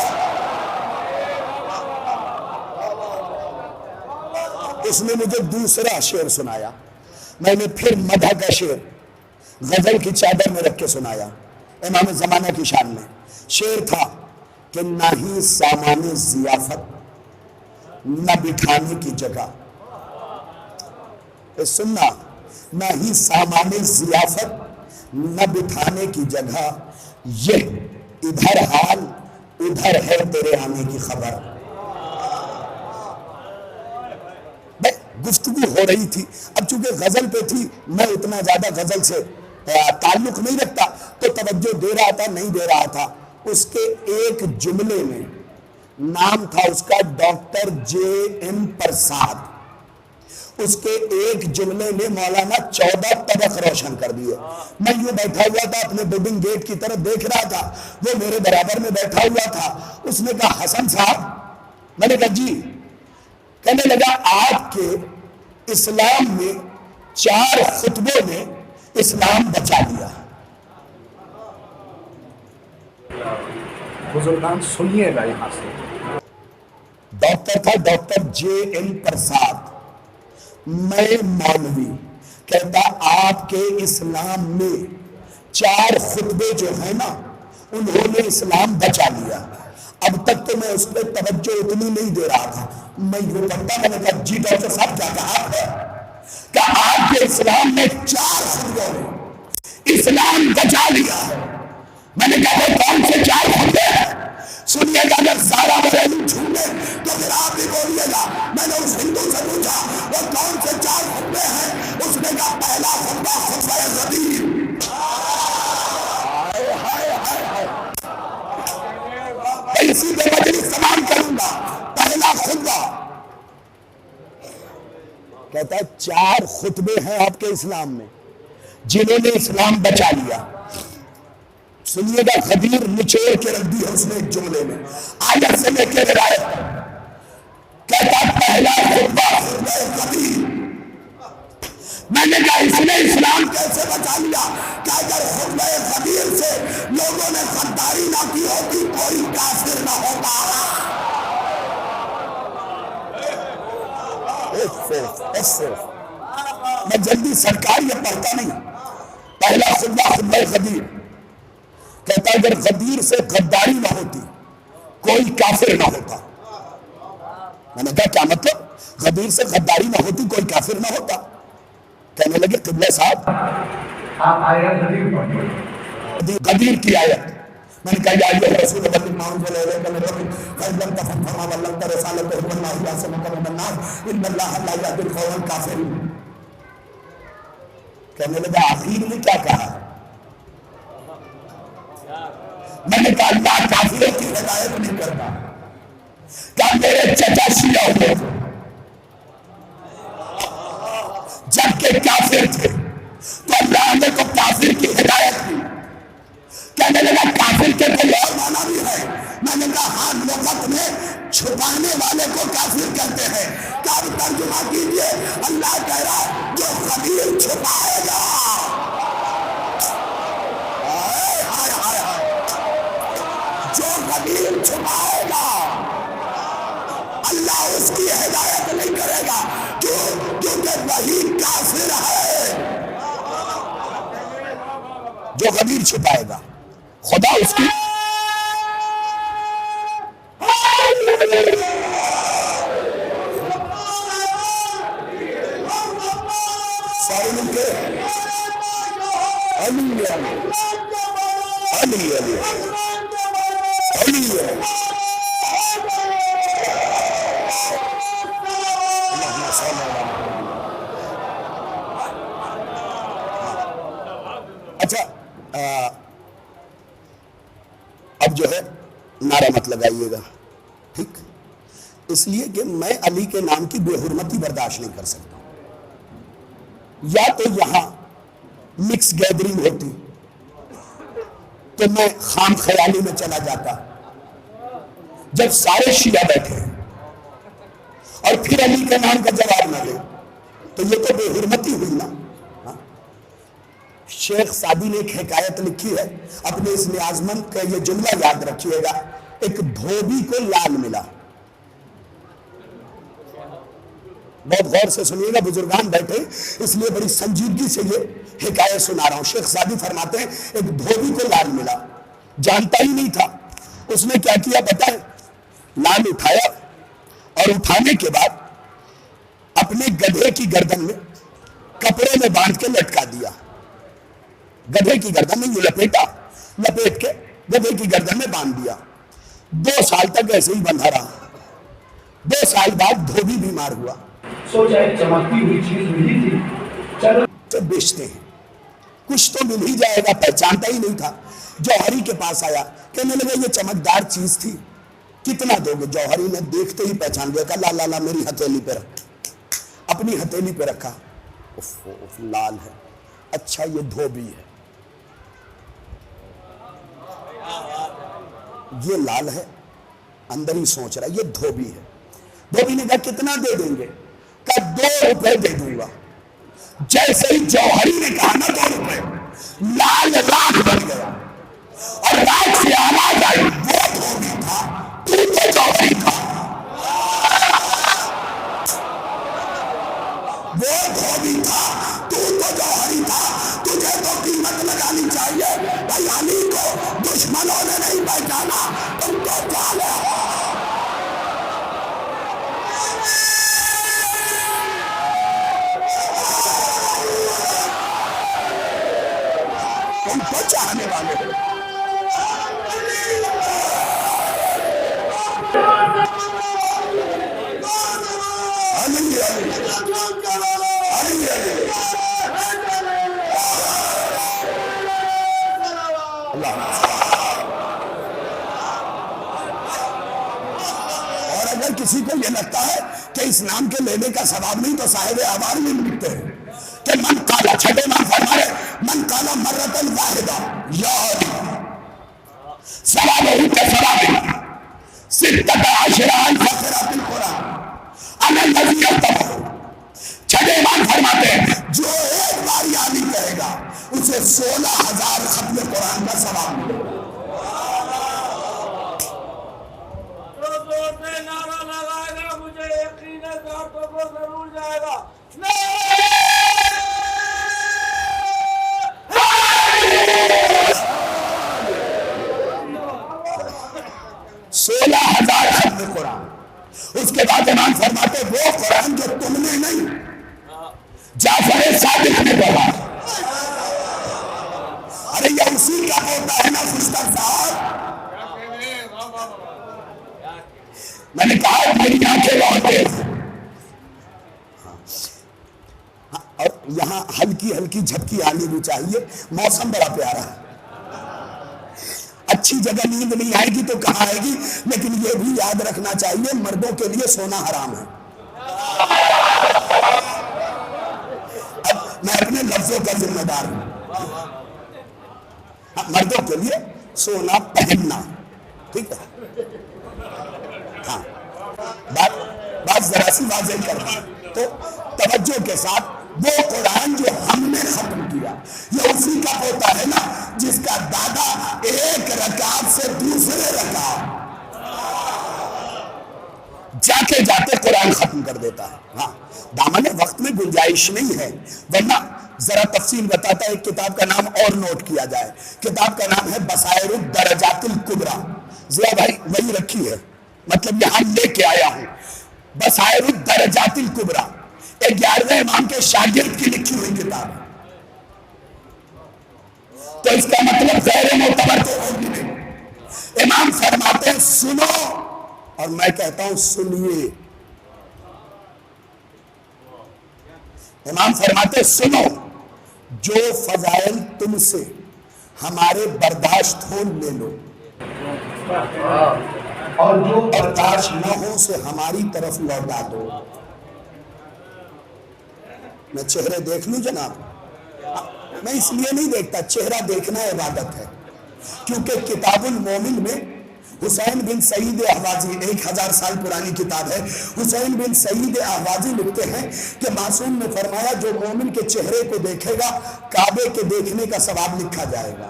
اس نے مجھے دوسرا شعر سنایا، میں نے پھر مدح کا شعر غزل کی چادر میں رکھ کے سنایا، امام زمانہ کی شان میں۔ شعر تھا کہ نہ ہی سامان ضیافت نہ بٹھانے کی جگہ، سننا، نہ ہی سامان ضیافت نہ بٹھانے کی جگہ، یہ ادھر حال ادھر ہے تیرے آنے کی خبر۔ گفتگو ہو رہی تھی، اب چونکہ غزل پہ تھی، میں اتنا زیادہ غزل سے تعلق نہیں رکھتا تو توجہ دے رہا تھا نہیں دے رہا تھا۔ اس کے ایک جملے میں، نام تھا اس کا ڈاکٹر JM پرساد، اس کے ایک جملے نے مولانا 14 طبق روشن کر دیے۔ میں یوں بیٹھا ہوا تھا، اپنے بورڈنگ گیٹ کی طرف دیکھ رہا تھا، وہ میرے برابر میں بیٹھا ہوا تھا۔ اس نے کہا حسن صاحب، میں نے کہا جی۔ کہنے لگا آپ کے اسلام میں 4 خطبوں نے اسلام بچا لیا۔ بزرگان سنیے گا یہاں سے۔ ڈاکٹر تھا ڈاکٹر JM پرساد، میں مولوی، کہتا آپ کے اسلام میں 4 خطبے جو ہیں نا انہوں نے اسلام بچا لیا۔ اب تک تو میں اس پہ توجہ اتنی نہیں دے رہا تھا، میں یوں پڑھتا، میں نے کہا جی ڈاکٹر صاحب کیا کہا آپ ہے؟ کہ آپ کے اسلام میں 4 خطبوں نے اسلام بچا لیا۔ میں نے کہا وہ کون سے 4 خطبے ہیں؟ سنیے گا، اگر سارا بریلو چھوڑے تو پھر آپ بھی بولیے گا۔ میں نے اس ہندو سے پوچھا وہ کون سے 4 خطبے ہیں؟ اس نے کہا پہلا خطبہ خطبہ غدیر۔ اسی پہ مجلس تمام کروں گا۔ پہلا خطبہ کہتا ہے 4 خطبے ہیں آپ کے اسلام میں جنہوں نے اسلام بچا لیا۔ سنیے گا، غدیر نچوڑ کے رکھ دی ہے اس نے ایک جملے میں، آیت سے لے کے روایت تک۔ کہتا پہلا خطبہ خطبہ غدیر۔ میں نے کہا اس نے اسلام کیسے بچا لیا؟ کہ اگر خطبہ غدیر سے لوگوں نے غداری نہ کی ہوتی کوئی کافر نہ ہوتا۔ میں جلدی سرکار یہ پڑھتا نہیں۔ پہلا خطبہ خطبہ غدیر، کہتا اگر غدیر سے غداری نہ ہوتی کوئی کافر نہ ہوتا۔ میں نے کہا کیا مطلب؟ غدیر سے غداری نہ ہوتی کوئی کافر نہ ہوتا۔ کہنے لگے قبلہ صاحب آپ آیت غدیر پڑھیے، غدیر کی آیت۔ میں نے کہا یا ایھا الرسول بلغ ما انزل الیک من ربک فإن لم تفعل فما بلغت رسالته واللہ یعصمک من الناس ان اللہ لا یہدی القوم الکافرین۔ کہنے لگا آخر نے کیا کہا؟ میں نے کہا اللہ کافروں کی ہدایت نہیں کرتا۔ کیا میرے چچا شیعہ ہوئے تھے جبکہ کافر تھے تو اللہ نے تو کافر کی ہدایت کی۔ کہنے لگا کافر کے کوئی اور چھپانا بھی ہے؟ میں نے کہا ہاں، لغت میں چھپانے والے کو کافر کہتے ہیں۔ کیا ترجمہ کیجئے، اللہ کہہ رہا ہے جو خبیر چھپائے گا، ہائے ہائے ہائے ہائے، جو خبیر چھپائے گا اللہ اس کی ہدایت نہیں کرے گا، کیونکہ وہی کافر ہے۔ جو غدیر چھپائے گا خدا اس کی سارے مل کے علی علی علی علی علی علی۔ اچھا اب جو ہے نعرہ مت لگائیے گا، ٹھیک؟ اس لیے کہ میں علی کے نام کی بے حرمتی برداشت نہیں کر سکتا۔ یا تو یہاں مکس گیدرنگ ہوتی تو میں خام خیالی میں چلا جاتا، جب سارے شیعہ بیٹھے اور پھر علی کے نام کا جواب نہ دے تو یہ تو بے حرمتی ہوئی نا۔ شیخ سعدی نے ایک حکایت لکھی ہے اپنے اس نیازمند کا، یہ جملہ یاد رکھیے گا، ایک دھوبی کو لال ملا۔ بہت غور سے سنیے گا، بزرگان بیٹھے اس لیے بڑی سنجیدگی سے یہ حکایت سنا رہا ہوں۔ شیخ سعدی فرماتے ہیں ایک دھوبی کو لال ملا، جانتا ہی نہیں تھا، اس نے کیا کیا پتہ ہے؟ لال اٹھایا اور اٹھانے کے بعد اپنے گدھے کی گردن میں کپڑے میں باندھ کے لٹکا دیا۔ گدھے کی گردن میں یہ لپیٹ کے گدھے کی گردن میں باندھ دیا۔ 2 سال تک ایسے ہی بندھا رہا۔ 2 سال بعد دھوبی بیمار ہوا۔ سوچا ایک چمکتی ہوئی چیز ملی تھی، چلو تو بیچتے ہیں، کچھ تو مل ہی جائے گا، پہچانتا ہی نہیں تھا۔ جوہری کے پاس آیا، کہنے لگا یہ چمکدار چیز تھی، کتنا دو گے؟ جوہری نے دیکھتے ہی پہچان لیا، کہا لا لا لا، میری ہتھیلی پہ رکھ۔ اپنی ہتھیلی پہ رکھا، اف لال ہے، اچھا یہ دھوبی ہے، یہ لال ہے، اندر ہی سوچ رہا یہ دھوبی ہے۔ دھوبی نے کہا کتنا دے دیں گے؟ کہا 2 روپے دے دوں گا۔ جیسے ہی جوہری نے کہا نا 2 روپے، لال راکھ بن گیا اور راکھ سے آواز آئی، وہ دھوبی تھا، تو جوہری تھا۔ وہ دھوبی تھا، تو جوہری تھا، تجھے تو قیمت لگانی چاہیے۔ بھائی علی کو دشمنوں نے نہیں پہچانا، تم تو جالے ہو۔ تم کو چاہنے والے ہو۔ علی علی علی علی اللہ۔ اور اگر کسی کو یہ لگتا ہے کہ اس نام کے لینے کا ثواب نہیں تو صاحب احوال میں لکھتے ہیں کہ من قالا، چھٹے نام فرما رہے، من قالا مرتن واحدہ یا ثوابہ کثواب ستۃ عشر الف قراۃ القرآن انا الذی یکتب۔ چھٹے امام فرماتے ہیں جو ایک بار یعنی کہے گا اسے 16,000 ختم قرآن کا ثواب ملے گا۔ نعرہ لگائے گا، مجھے یقین ہے کہ آپ کو ضرور جائے گا۔ 16,000 ختم قرآن۔ اس کے بعد امام فرماتے وہ قرآن جو تم نے نہیں، جعفر صادق نے پڑھا۔ ارے یہ اسی کا ہوتا ہے نا خوشتر صاحب۔ میں نے کہا میری آنکھیں بہت تیز، اور یہاں ہلکی ہلکی جھپکی آنی بھی چاہیے، موسم بڑا پیارا ہے۔ اچھی جگہ نیند نہیں آئے گی تو کہاں آئے گی؟ لیکن یہ بھی یاد رکھنا چاہیے مردوں کے لیے سونا حرام ہے۔ اب میں اپنے لفظوں کا ذمہ دار ہوں۔ مردوں کے لیے سونا پہننا ٹھیک ہے ہاں بات ذرا سی واضح کر رہا ہوں تو توجہ کے ساتھ، وہ قرآن جو ہم نے ختم کیا یہ اسی کا ہوتا ہے نا جس کا دادا ایک رکعت سے دوسرے رکعت جاتے قرآن ختم کر دیتا ہے. ہاں دامن وقت میں گنجائش نہیں ہے، ورنہ ذرا تفصیل بتاتا ہے. ایک کتاب کا نام اور نوٹ کیا جائے، کتاب کا نام ہے بصائر الدرجات الکبریٰ. ضیاء بھائی وہی رکھی ہے، مطلب یہاں لے کے آیا ہوں. بصائر الدرجات الکبریٰ 11ویں امام کے شاگرد کی لکھی ہوئی کتاب ہے. تو اس کا مطلب غیر معتبر تو ہوگی نہیں. امام فرماتے ہیں سنو، اور میں کہتا ہوں سنیے. امام فرماتے سنو، جو فضائل تم سے ہمارے برداشت ہو لے لو، اور جو برداشت نہ ہو سے ہماری طرف لوٹا دو. میں چہرے دیکھ لوں جناب؟ میں اس لیے نہیں دیکھتا، چہرہ دیکھنا عبادت ہے. کیونکہ کتاب المومن میں حسین بن سعید احوازی، 1000 سال پرانی کتاب ہے، حسین بن سعید احوازی لکھتے ہیں کہ معصوم نے فرمایا جو مومن کے چہرے کو دیکھے گا کعبے کے دیکھنے کا ثواب لکھا جائے گا.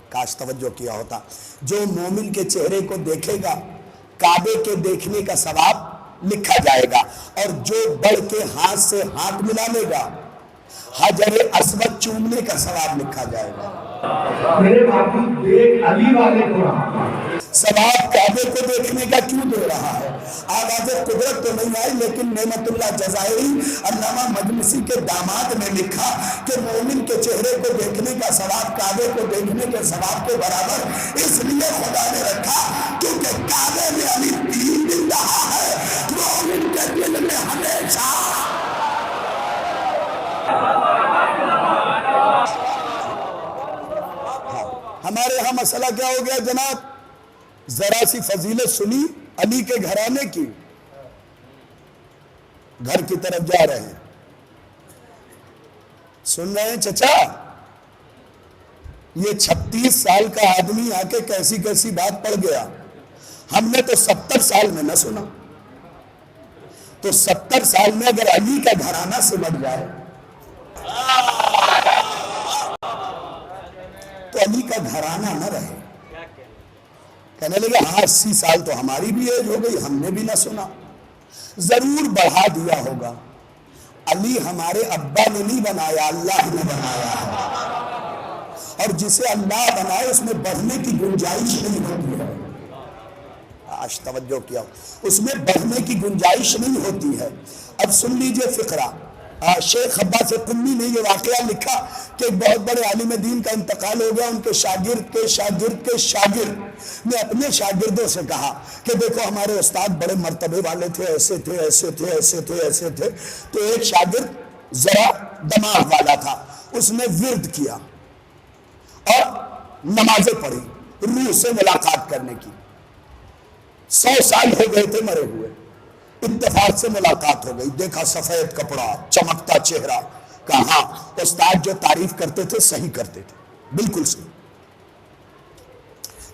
کاش توجہ کیا ہوتا. جو مومن کے چہرے کو دیکھے گا کعبے کے دیکھنے کا ثواب لکھا جائے گا، اور جو بڑھ کے ہاتھ سے ہاتھ ملا لے گا حجر اسود چومنے کا ثواب لکھا جائے گا. میرے باپو دیکھ علی والے کو رہا، ثواب کعبے کو دیکھنے کا کیوں دے رہا ہے؟ آغاز قدرت تو نہیں آئی، لیکن نعمت اللہ جزائری علامہ مجلسی کے داماد نے لکھا کہ مومن کے چہرے کو دیکھنے کا ثواب کعبے کو دیکھنے کے ثواب کے برابر اس لیے خدا نے رکھا کیونکہ کعبے میں علی 3 دن رہا ہے، مومن کے دل میں ہمیشہ. ہمارے ہاں مسئلہ کیا ہو گیا جناب؟ ذرا سی فضیلت سنی علی کے گھرانے کی، گھر کی طرف جا رہے ہیں. سن رہے ہیں چچا؟ یہ 36 سال کا آدمی آ کے کیسی کیسی بات پڑ گیا. ہم نے تو 70 سال میں نہ سنا. تو 70 سال میں اگر علی کا گھرانہ سمٹ جائے تو علی کا گھرانہ نہ رہے. کہنے لگے ہاں 80 سال تو ہماری بھی ایج ہو گئی، ہم نے بھی نہ سنا. ضرور بڑھا دیا ہوگا. علی ہمارے ابا نے نہیں بنایا، اللہ نے بنایا ہے، اور جسے اللہ بنائے اس میں بڑھنے کی گنجائش نہیں ہوتی ہے. آج توجہ کیا، اس میں بڑھنے کی گنجائش نہیں ہوتی ہے. اب سن لیجئے فقرہ. شیخ عباس قمی نے یہ واقعہ لکھا کہ ایک بہت بڑے عالم دین کا انتقال ہو گیا. ان کے شاگرد کے شاگرد کے شاگرد نے اپنے شاگردوں سے کہا کہ دیکھو ہمارے استاد بڑے مرتبے والے تھے، ایسے تھے ایسے تھے ایسے تھے ایسے تھے. تو ایک شاگرد ذرا دماغ والا تھا، اس نے ورد کیا اور نمازیں پڑھی روح سے ملاقات کرنے کی. 100 سال ہو گئے تھے مرے ہوئے، اتفاق سے ملاقات ہو گئی. دیکھا سفید کپڑا، چمکتا چہرہ. کہا استاد جو تعریف کرتے تھے صحیح کرتے تھے، بالکل صحیح.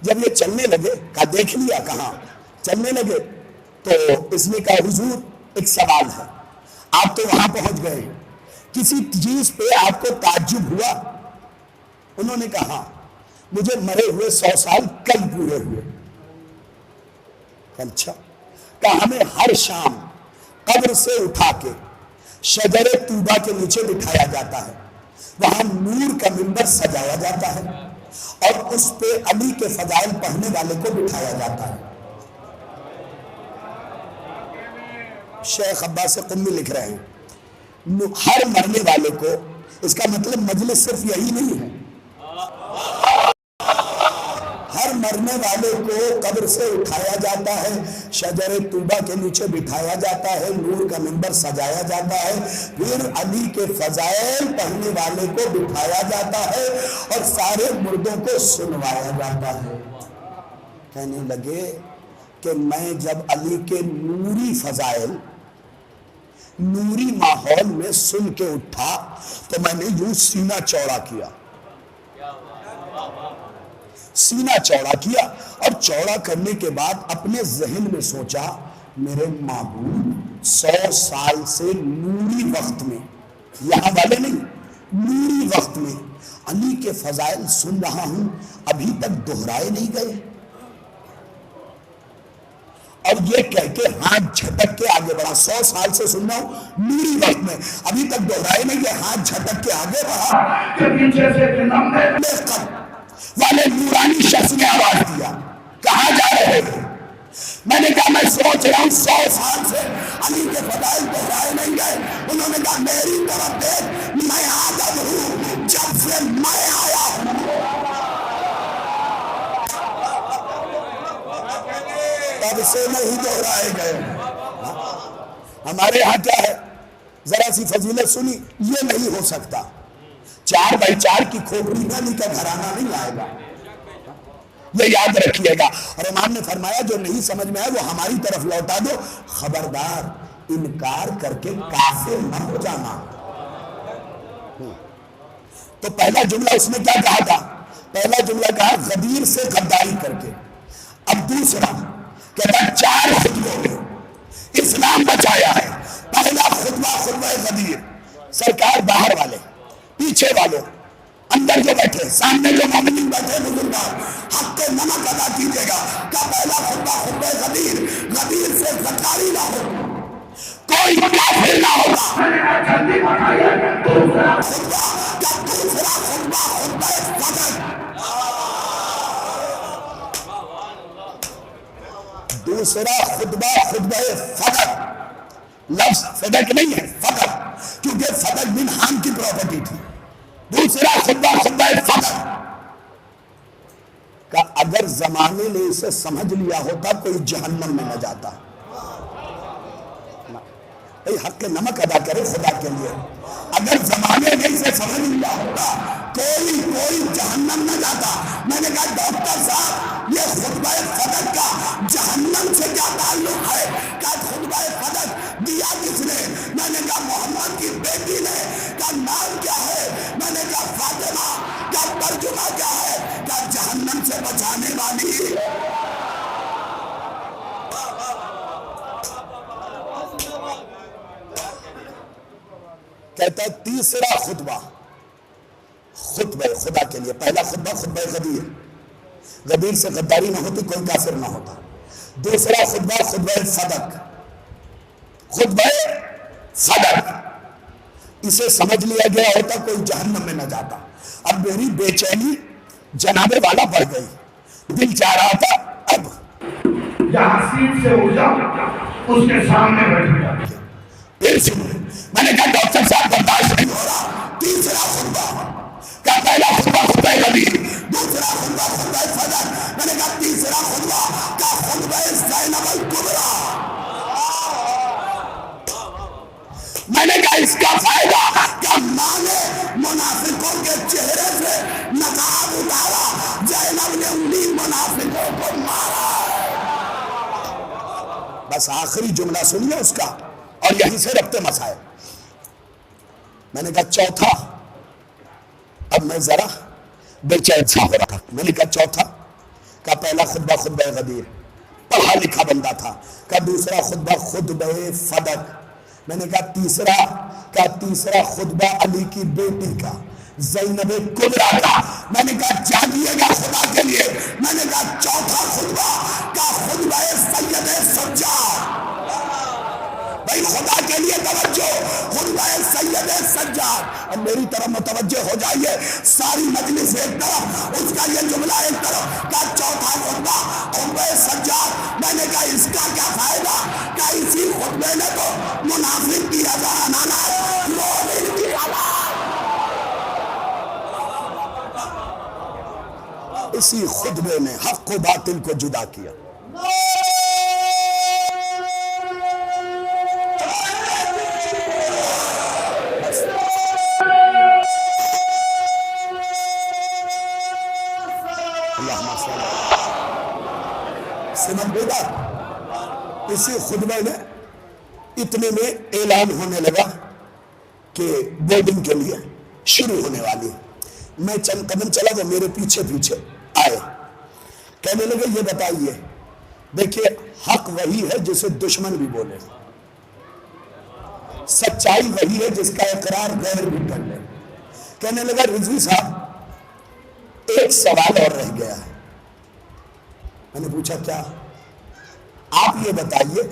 جب یہ چلنے لگے کہا دیکھ لیا، کہاں چلنے لگے تو اس نے کہا حضور ایک سوال ہے، آپ تو وہاں پہنچ گئے، کسی چیز پہ آپ کو تعجب ہوا؟ انہوں نے کہا مجھے مرے ہوئے 100 سال کل پورے ہوئے. اچھا. کہ ہمیں ہر شام قبر سے اٹھا کے شجر طوبہ کے نیچے بٹھایا جاتا ہے، وہاں نور کا منبر سجایا جاتا ہے، اور اس پہ علی کے فضائل پڑھنے والے کو بٹھایا جاتا ہے. شیخ عباس قمی لکھ رہے ہیں ہر مرنے والے کو، اس کا مطلب مجلس صرف یہی نہیں ہے، ہر مرنے والے کو قبر سے اٹھایا جاتا ہے، شجر طوبہ کے نیچے بٹھایا جاتا ہے، نور کا منبر سجایا جاتا ہے، پھر علی کے فضائل پڑھنے والے کو بٹھایا جاتا ہے اور سارے مردوں کو سنوایا جاتا ہے. کہنے لگے کہ میں جب علی کے نوری فضائل نوری ماحول میں سن کے اٹھا تو میں نے یوں سینہ چوڑا کیا. سینہ چوڑا کیا، اور چوڑا کرنے کے بعد اپنے ذہن میں سوچا میرے معبود 100 سال سے نوری وقت میں، یہاں والے نہیں، نوری وقت میں علی کے فضائل سن رہا ہوں، ابھی تک دہرائے نہیں گئے، اور یہ کہہ کے ہاتھ جھٹک کے آگے بڑھا، 100 سال سے سن رہا ہوں نوری وقت میں، ابھی تک دہرائے نہیں گئے، ہاتھ جھٹک کے آگے بڑھا کہ پیچھے سے ایک لمبے والے نورانی شخص نے آواز دیا، کہاں جا رہے ہو؟ میں نے کہا میں سوچ رہا ہوں 100 سال سے علی کے فضائل دہرائے نہیں گئے۔ انہوں نے کہا میری طرف دیکھ، میں آدم ہوں جب سے میں آیا ہوں۔ تب سے نہیں دہرائے گئے۔ ہمارے ہاں کیا ہے، ذرا سی فضیلت سنی، یہ نہیں ہو سکتا، 4x4 کی کھوپڑی میں علی کا گھرانہ نہیں آئے گا، یہ یاد رکھیے گا۔ اور امام نے فرمایا جو نہیں سمجھ میں آئے وہ ہماری طرف لوٹا دو، خبردار انکار کر کے کافر نہ ہو جانا۔ تو پہلا جملہ اس نے کیا کہا تھا؟ پہلا جملہ کہا غدیر سے غداری کر کے، اب دوسرا کہتا 4 خطبوں میں اسلام بچایا ہے۔ پہلا خطبہ خطبہ غدیر، سرکار باہر والے، پیچھے والوں، اندر جو بیٹھے، سامنے جو مومنین بیٹھے، بزرگان حق کے نمک ادا کیجیے گا۔ کا پہلا خطبہ خطبہ غدیر، غدیر سے غداری نہ ہو، کوئی کافر نہ ہوگا۔ میں نے کہا جلدی بتائیے دوسرا خطبہ کا دوسرا خطبہ خطبہ فدق، دوسرا خطبہ خطبہ فدق، لفظ فدق نہیں ہے، فدق، کیونکہ فدق بن حام کی پراپرٹی تھی۔ دوسرا خطبہ خطبہ فدق کا اگر زمانے نے اسے سمجھ لیا ہوتا کوئی جہنم میں نہ جاتا۔ بھئی حق نمک ادا کرے خدا کے لیے، اگر زمانے نے اسے سمجھ لیا ہوتا کوئی جہنم نہ جاتا۔ میں نے کہا ڈاکٹر صاحب یہ خطبہ فدق کا جہنم سے کیا تعلق ہے؟ کہ خطبہ فدق دیا کس نے؟ میں نے کہا محمد کی بیٹی نے۔ کا نام کیا ہے؟ میں نے کہا فاطمہ۔ کا ترجمہ کیا ہے؟ کہ جہنم سے بچانے والی۔ کہتا ہے تیسرا خطبہ خطبہ خدا کے لیے، پہلا خطبہ خطبہ غدیر، غدیر سے غداری نہ ہوتی، کوئی کافر نہ ہوتا۔ دوسرا خطبہ خطبہ فدق، خطبہ فدق، اسے سمجھ لیا گیا ہوتا کوئی جہنم میں نہ جاتا۔ اب میری بے چینی جناب والا بڑھ گئی، دل چاہ رہا تھا اب جہاں سیٹ سے اٹھ جاؤ اس کے سامنے بیٹھ جاؤ۔ پھر سنیں، میں نے کہا ڈاکٹر صاحب برداشت نہیں ہو رہا۔ تیسرا خطبہ کا پہلا خطبہ خطبہ غدیر، دوسرا خطبہ خطبہ فدق، میں نے کہا تیسرا خطبہ کا خطبہ زینب الکبریٰ۔ میں نے کہا اس کا فائدہ کہ ماں نے منافقوں کے چہرے سے نقاب اتارا، زینب نے انہیں منافقوں کو مارا۔ بس آخری جملہ سنیے اس کا، اور یہیں سے ربط مسائل۔ میں نے کہا چوتھا، اب میں ذرا بے چین سا ہو رہا تھا۔ میں نے کہا چوتھا کا پہلا خطبہ خطبہ غدیر، پڑھا لکھا بندہ تھا۔ کا دوسرا خطبہ خطبہ فدق۔ میں نے کہا تیسرا خطبہ علی کی بیٹی کا، زینب کبریٰ کا۔ میں نے کہا جانیے گا خدا کے لیے، میں نے کہا چوتھا خطبہ کا خطبہ سید سجاد۔ بھائی خدا کے لیے توجہ، خطبہ سید سجاد۔ اب میری طرف متوجہ ہو جائیے، ساری مجلس ایک طرف، اس کا یہ جملہ ایک طرف، کا چوتھا خطبہ خطبہ سجاد۔ میں نے کہا اس کا کیا فائدہ؟ کہ اسی خطبے نے تو منافق کی اذان آنا ہے، مومن کی اذان۔ اسی خطبے نے حق و باطل کو جدا کیا۔ سمجھ بیدار، اسی خطبے میں اتنے میں اعلان ہونے لگا کہ بورڈنگ کے لیے شروع ہونے والی ہے۔ میں چند قدم چلا تو میرے پیچھے پیچھے آئے، کہنے لگے یہ بتائیے، دیکھیے حق وہی ہے جسے دشمن بھی بولے، سچائی وہی ہے جس کا اقرار غیر بھی کر لے۔ کہنے لگا رضوی صاحب ایک سوال اور رہ گیا ہے۔ میں نے پوچھا کیا؟ آپ یہ بتائیے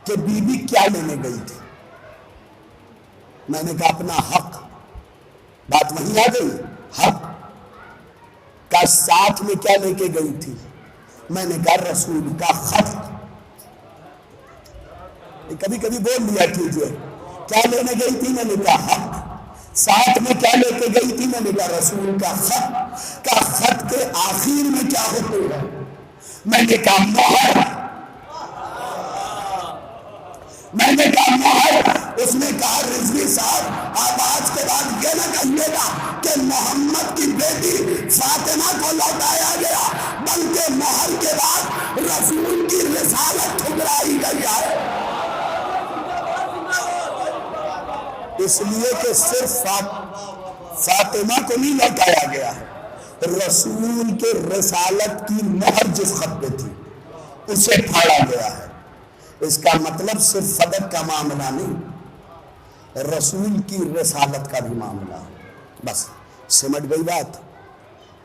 کہ بی بی کیا لینے گئی تھی؟ میں نے کہا اپنا حق۔ بات وہیں آ گئی، حق کا ساتھ میں کیا لے کے گئی تھی؟ میں نے کہا رسول کا خط۔ کبھی کبھی بول لیا کیجئے، کیا لینے گئی تھی؟ میں نے کہا حق۔ ساتھ میں کیا لے کے گئی تھی؟ میں نے کہا رسول کا خط۔ کا خط کے آخر میں کیا ہوتے ہے؟ میں نے کہا مہر۔ میں نے کہا مہر۔ اس نے کہا رضوی صاحب آپ آج کے بعد یہ نہ کہیے گا کہ محمد کی بیٹی فاطمہ کو لوٹایا گیا، بلکہ مہر کے بعد رسول کی رسالت ٹھکرائی گئی ہے۔ اس لیے کہ صرف فاطمہ کو نہیں لوٹایا گیا ہے، رسول کے رسالت کی مہر جس خط پہ تھی اسے پھاڑا گیا ہے۔ اس کا مطلب صرف فدق کا معاملہ نہیں، رسول کی رسالت کا بھی معاملہ ہے۔ بس سمٹ گئی بات۔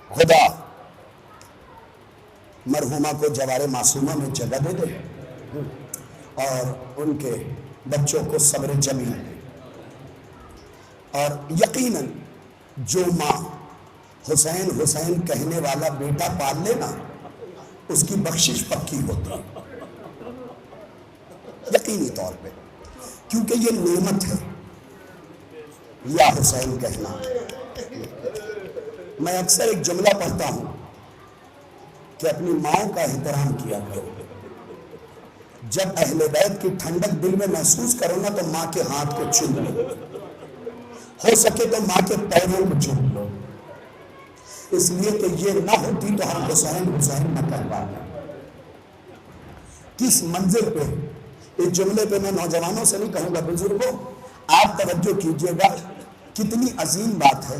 خدا مرحومہ کو جوار معصومہ میں جگہ دے دے اور ان کے بچوں کو صبر جمیل دے، اور یقیناً جو ماں حسین حسین کہنے والا بیٹا پال لینا اس کی بخشش پکی ہوتی ہے، یقینی طور پہ، کیونکہ یہ نعمت ہے یا حسین کہنا۔ میں اکثر ایک جملہ پڑھتا ہوں کہ اپنی ماں کا احترام کیا کرو۔ جب اہل بیت کی ٹھنڈک دل میں محسوس کرو نا تو ماں کے ہاتھ کو چوم لو، ہو سکے تو ماں کے پیروں کو چوم لو، اس لیے کہ یہ نہ ہوتی تو ہم حسین حسین نہ کہہ پاتے۔ کس منزل پہ، اس جملے پہ میں نوجوانوں سے نہیں کہوں گا، بزرگوں آپ توجہ کیجئے گا، کتنی عظیم بات ہے۔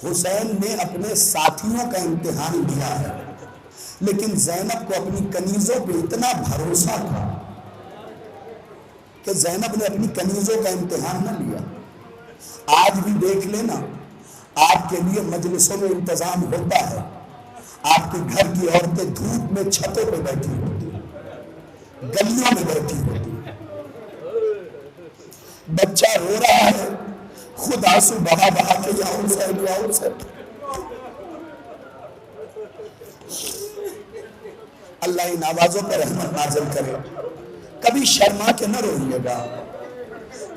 حسین نے اپنے ساتھیوں کا امتحان دیا ہے، لیکن زینب کو اپنی کنیزوں پہ اتنا بھروسہ تھا کہ زینب نے اپنی کنیزوں کا امتحان نہ لیا۔ آج بھی دیکھ لینا، آپ کے لیے مجلسوں میں انتظام ہوتا ہے، آپ کے گھر کی عورتیں دھوپ میں چھتوں پہ بیٹھی ہوتی ہیں، گلیوں میں بیٹھی ہوتی ہیں، بچہ رو رہا ہے، خود آنسو بہا بہا کے یا حسین یا حسین۔ اللہ ان آوازوں پر رحمت نازل کرے۔ کبھی شرما کے نہ روئیے گا،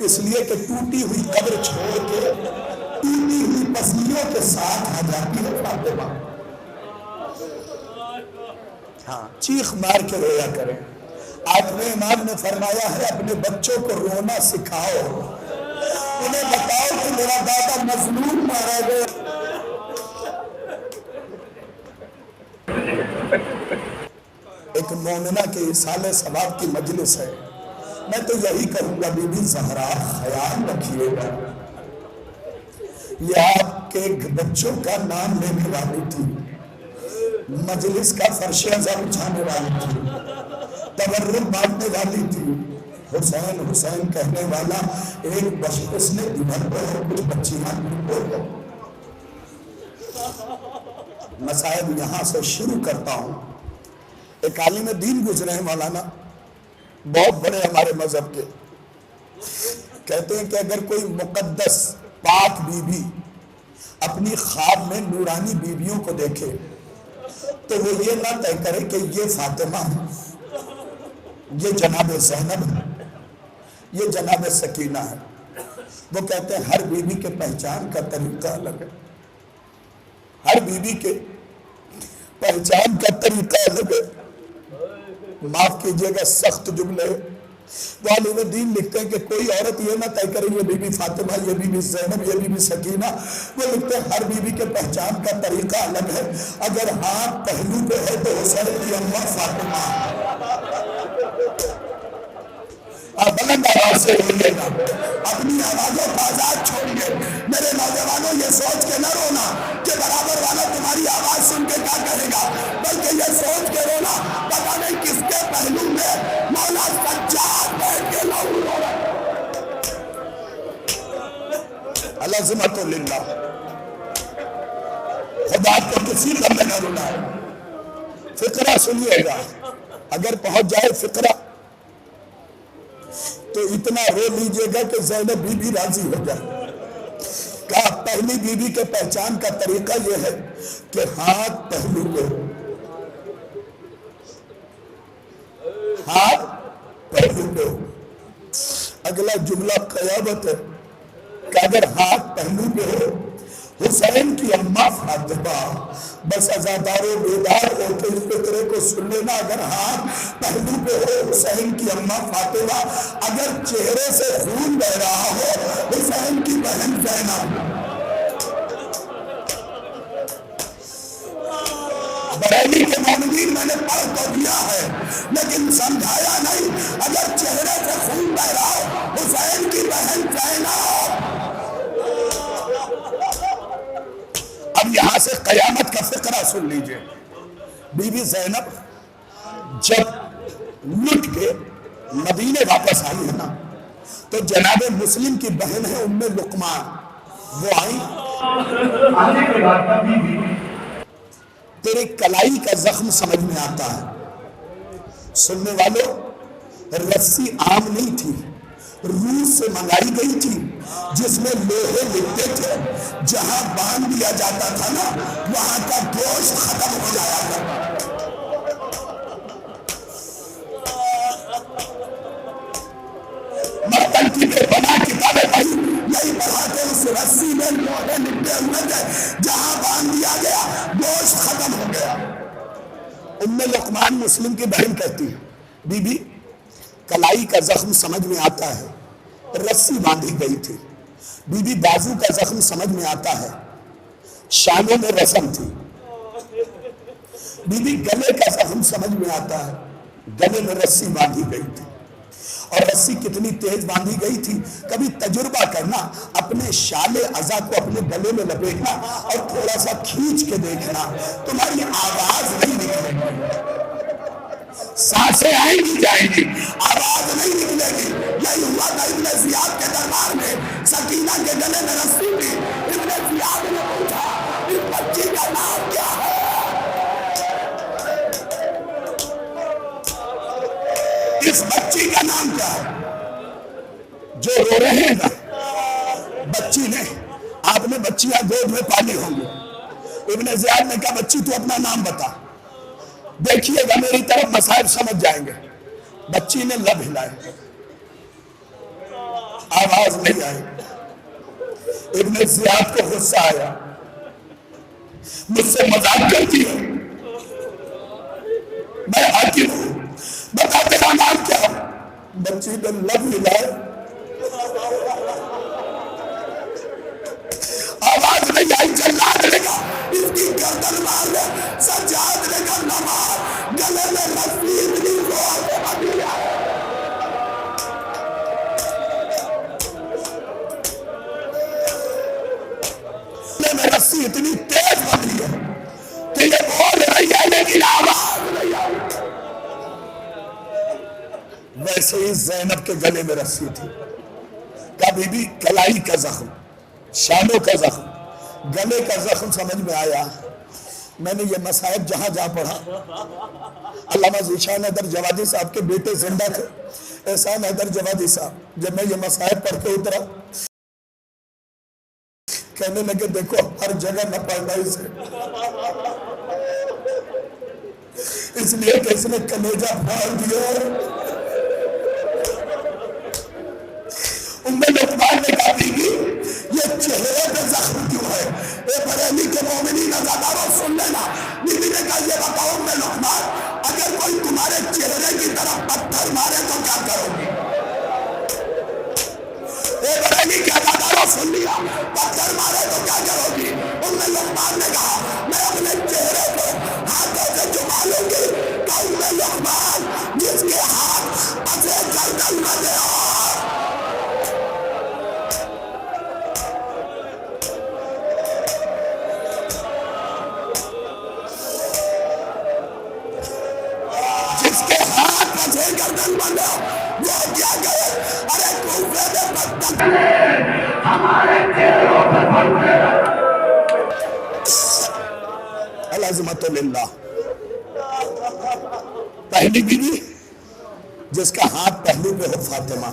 اس لیے کہ ٹوٹی ہوئی قبر چھوڑ کے ٹوٹی ہوئی پسلیوں کے ساتھ آ جاتی ہے فاطمہ۔ ہاں، چیخ مار کے رویا کریں۔ آٹھویں امام نے فرمایا ہے اپنے بچوں کو رونا سکھاؤ، انہیں بتاؤ کہ میرا دادا مظلوم مارا گیا۔ ایک مومنہ کے اصالہ ثواب کی مجلس ہے، میں تو یہی کہوں گا بی بی زہرا خیال رکھیے گا، یہ آپ کے بچوں کا نام لینے والی تھی، مجلس کا فرش ازاں اٹھانے والی تھی، تبرک بانٹنے والی تھی، حسین حسین کہنے والا ایک بشخص نے دمر پر کچھ بچیاں بول۔ مسائل یہاں سے شروع کرتا ہوں۔ ایک عالم دین گزرے ہیں مولانا، بہت بڑے ہمارے مذہب کے، کہتے ہیں کہ اگر کوئی مقدس پاک بی بی اپنی خواب میں نورانی بیویوں کو دیکھے تو وہ یہ نہ طے کرے کہ یہ فاطمہ ہے، یہ جناب زینب ہے، یہ جناب سکینہ ہے۔ وہ کہتے ہیں ہر بیوی کے پہچان کا طریقہ الگ ہے، ہر بیوی کے پہچان کا طریقہ الگ ہے۔ معاف کیجئے گا سخت جملے، وہ عالم دین لکھتے ہیں کہ کوئی عورت یہ نہ طے کرے یہ بی بی فاطمہ، یہ بی بی زینب، یہ بی بی سکینہ، وہ لکھتے ہیں ہر بی بی کے پہچان کا طریقہ الگ ہے۔ اگر ہاتھ پہلو پہ ہے تو حسین کی اماں فاطمہ۔ آپ بلند آواز سے بولیے گا، اپنی آوازوں کو آزاد چھوڑیے۔ میرے نوجوانوں یہ سوچ کے نہ رونا کہ برابر والا تمہاری آواز سن کے کیا کہے گا، بلکہ یہ سوچ کسی کا میں نہ رلائے. فقرہ سنیے گا، اگر پہنچ جائے فقرہ تو اتنا رو لیجئے گا کہ زینب بی بی راضی ہو جائے. کہا پہلی بی بی کے پہچان کا طریقہ یہ ہے کہ ہاتھ پہلو پہ ہو، ہاتھ پہلو پہ ہو. اگلا جملہ قیامت ہے کہ اگر ہاتھ پہلو پہ ہو، حسین کی اماں فاطمہ، بس عزادارو بیدار ہو کے اس فکرے کو سن لینا، اگر ہاتھ پہلو پہ ہو حسین کی اماں فاطمہ، اگر چہرے سے خون بہ رہا ہو حسین کی بہن زینب. بریلی کے مومنین میں نے پڑھ تو دیا ہے لیکن سمجھایا نہیں. اگر چہرے سے خون بہ رہا ہو حسین کی بہن زینب. اب یہاں سے قیامت کا فقرہ سن لیجئے. بی بی زینب جب لٹ کے مدینے واپس آئی ہے نا تو جناب مسلم کی بہن ہے ام لقمان، وہ آئی. آنے کے بعد کبھی بھی تیرے کلائی کا زخم سمجھ میں آتا ہے. سننے والوں، رسی عام نہیں تھی، روس سے منگائی گئی تھی جس میں لوہے لکھتے تھے. جہاں باندھ دیا جاتا تھا نا وہاں کا گوشت ختم ہو جایا کرتا. مقتل کی بے پناہ کتابیں پڑھی، یہی پڑھا کہ اس رسی میں لوہے لکھتے ہوئے تھے، جہاں باندھ دیا گیا گوشت ختم ہو گیا. ام لقمان مسلم کی بہن کہتی ہے بی بی کلائی کا زخم سمجھ میں آتا ہے، رسی باندھی گئی تھی. بی بی بازو کا زخم سمجھ میں آتا ہے، شانوں میں رسم تھی. بی بی گلے کا زخم سمجھ میں آتا ہے، گلے میں رسی باندھی گئی تھی. اور رسی کتنی تیز باندھی گئی تھی، کبھی تجربہ کرنا، اپنے شال عزا کو اپنے گلے میں لپیٹنا اور تھوڑا سا کھینچ کے دیکھنا، تمہاری آواز نہیں نکلے گی، سانسیں آئیں گی جائیں گی، آواز نہیں نکلے گی. یہی ہوا تھا ابن زیاد کے دربار میں. سکینہ کے گلے میں رسی تھی. ابن زیاد نے پوچھا اس بچی کا نام کیا ہے؟ اس بچی کا نام کیا ہے؟ جو رو رہے ہیں نا بچی نے، آپ نے بچیاں گود میں پالی ہوں گی. ابن زیاد نے کہا بچی تو اپنا نام بتا. دیکھیے گا میری طرف مسائل سمجھ جائیں گے. بچی نے لب ہلائے، آواز نہیں آئی. ابن زیاد کو غصہ آیا، مجھ سے مذاق کرتی ہے، میں حاکم ہوں، بتا تیرا نام کیا ہے؟ بچی نے لب ہلائے، آواز نہیں آئی. جلاد نے کہا اس کی گردن مار دے. سجاد نے کہا نہ مار، گلے میں رسی اتنی زور سے بندھی ہے. گلے میں رسی اتنی تیز بندھی ہے کہ یہ بول رہی ہے لیکن آواز نہیں آئی. ویسے ہی زینب کے گلے میں رسی تھی. کبھی بھی کلائی کا زخم، شانوں کا زخم، گلے کا زخم سمجھ میں آیا. میں نے یہ مسائب جہاں جہاں پڑھا، علامہ ذیشان حیدر جوادی صاحب کے بیٹے زندہ تھے، احسان حیدر جوادی صاحب، جب میں یہ مسائب پڑھ کے اترا کہنے لگے دیکھو ہر جگہ نہ پڑھنا اسے، اس لیے کہ اس نے کلیجہ پھاڑ دیا. ام لقمان نے کہا بی بی یہ چہرے پہ زخم کیوں ہے؟ اے بریلی کے مومنین عزاداروں سن لینا. بی بی نے کہا یہ بتاؤ ام لقمان اگر کوئی تمہارے چہرے کی طرف پتھر مارے تو کیا کرو گی؟ اے بریلی کے عزاداروں سن لیا، پتھر مارے تو کیا کرو گی؟ ام لقمان نے کہا میں اپنے چہرے کو ہاتھوں سے چھپا لوں گی. کہ ام لقمان جس کے ہاتھ اسے گردن میں دے گردن بندہ وہ کیا کرے؟ ارے کوفے میں بدتن ہمارے چہروں پر بڑھتے العظمت للہ. پہلی بیوی جس کا ہاتھ پہلو پہ ہو فاطمہ.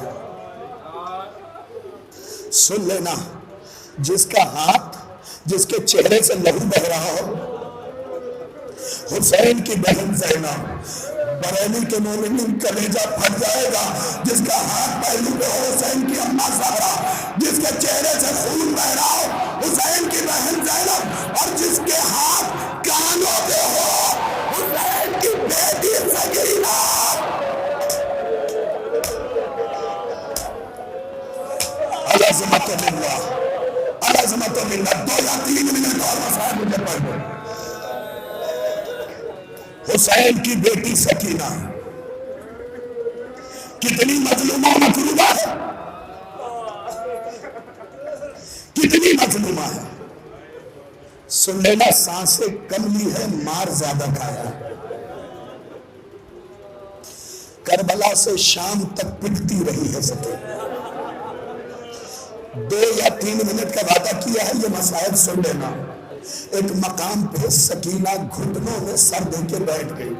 سن لینا، جس کا ہاتھ، جس کے چہرے سے لہو بہ رہا ہو، حسین کی بہن زینب. بریلی کے مومنین کلیجہ پھٹ جائے گا. جس کا ہاتھ پہلو پہ ہو حسین کی اماں زہرا، جس کے چہرے سے خون بہ رہا ہو حسین کی بہن زینب، اور جس کے ہاتھ کانوں پہ ہو حسین کی بیٹی سکینہ. العظمت للہ، العظمت للہ. 2 یا 3 منٹ اور مسائل مجھے پڑھ دو. حسین کی بیٹی سکینہ کتنی مظلومہ مکروبہ ہے، کتنی مظلومہ ہے. سن لینا، سانسیں کم لی ہے، مار زیادہ کھایا. کربلا سے شام تک پٹتی رہی ہے سکینہ. 2 یا 3 منٹ کا وعدہ کیا ہے. یہ مسائل سن لینا. ایک مقام پہ سکینہ گھٹنوں میں سر دے کے بیٹھ گئی.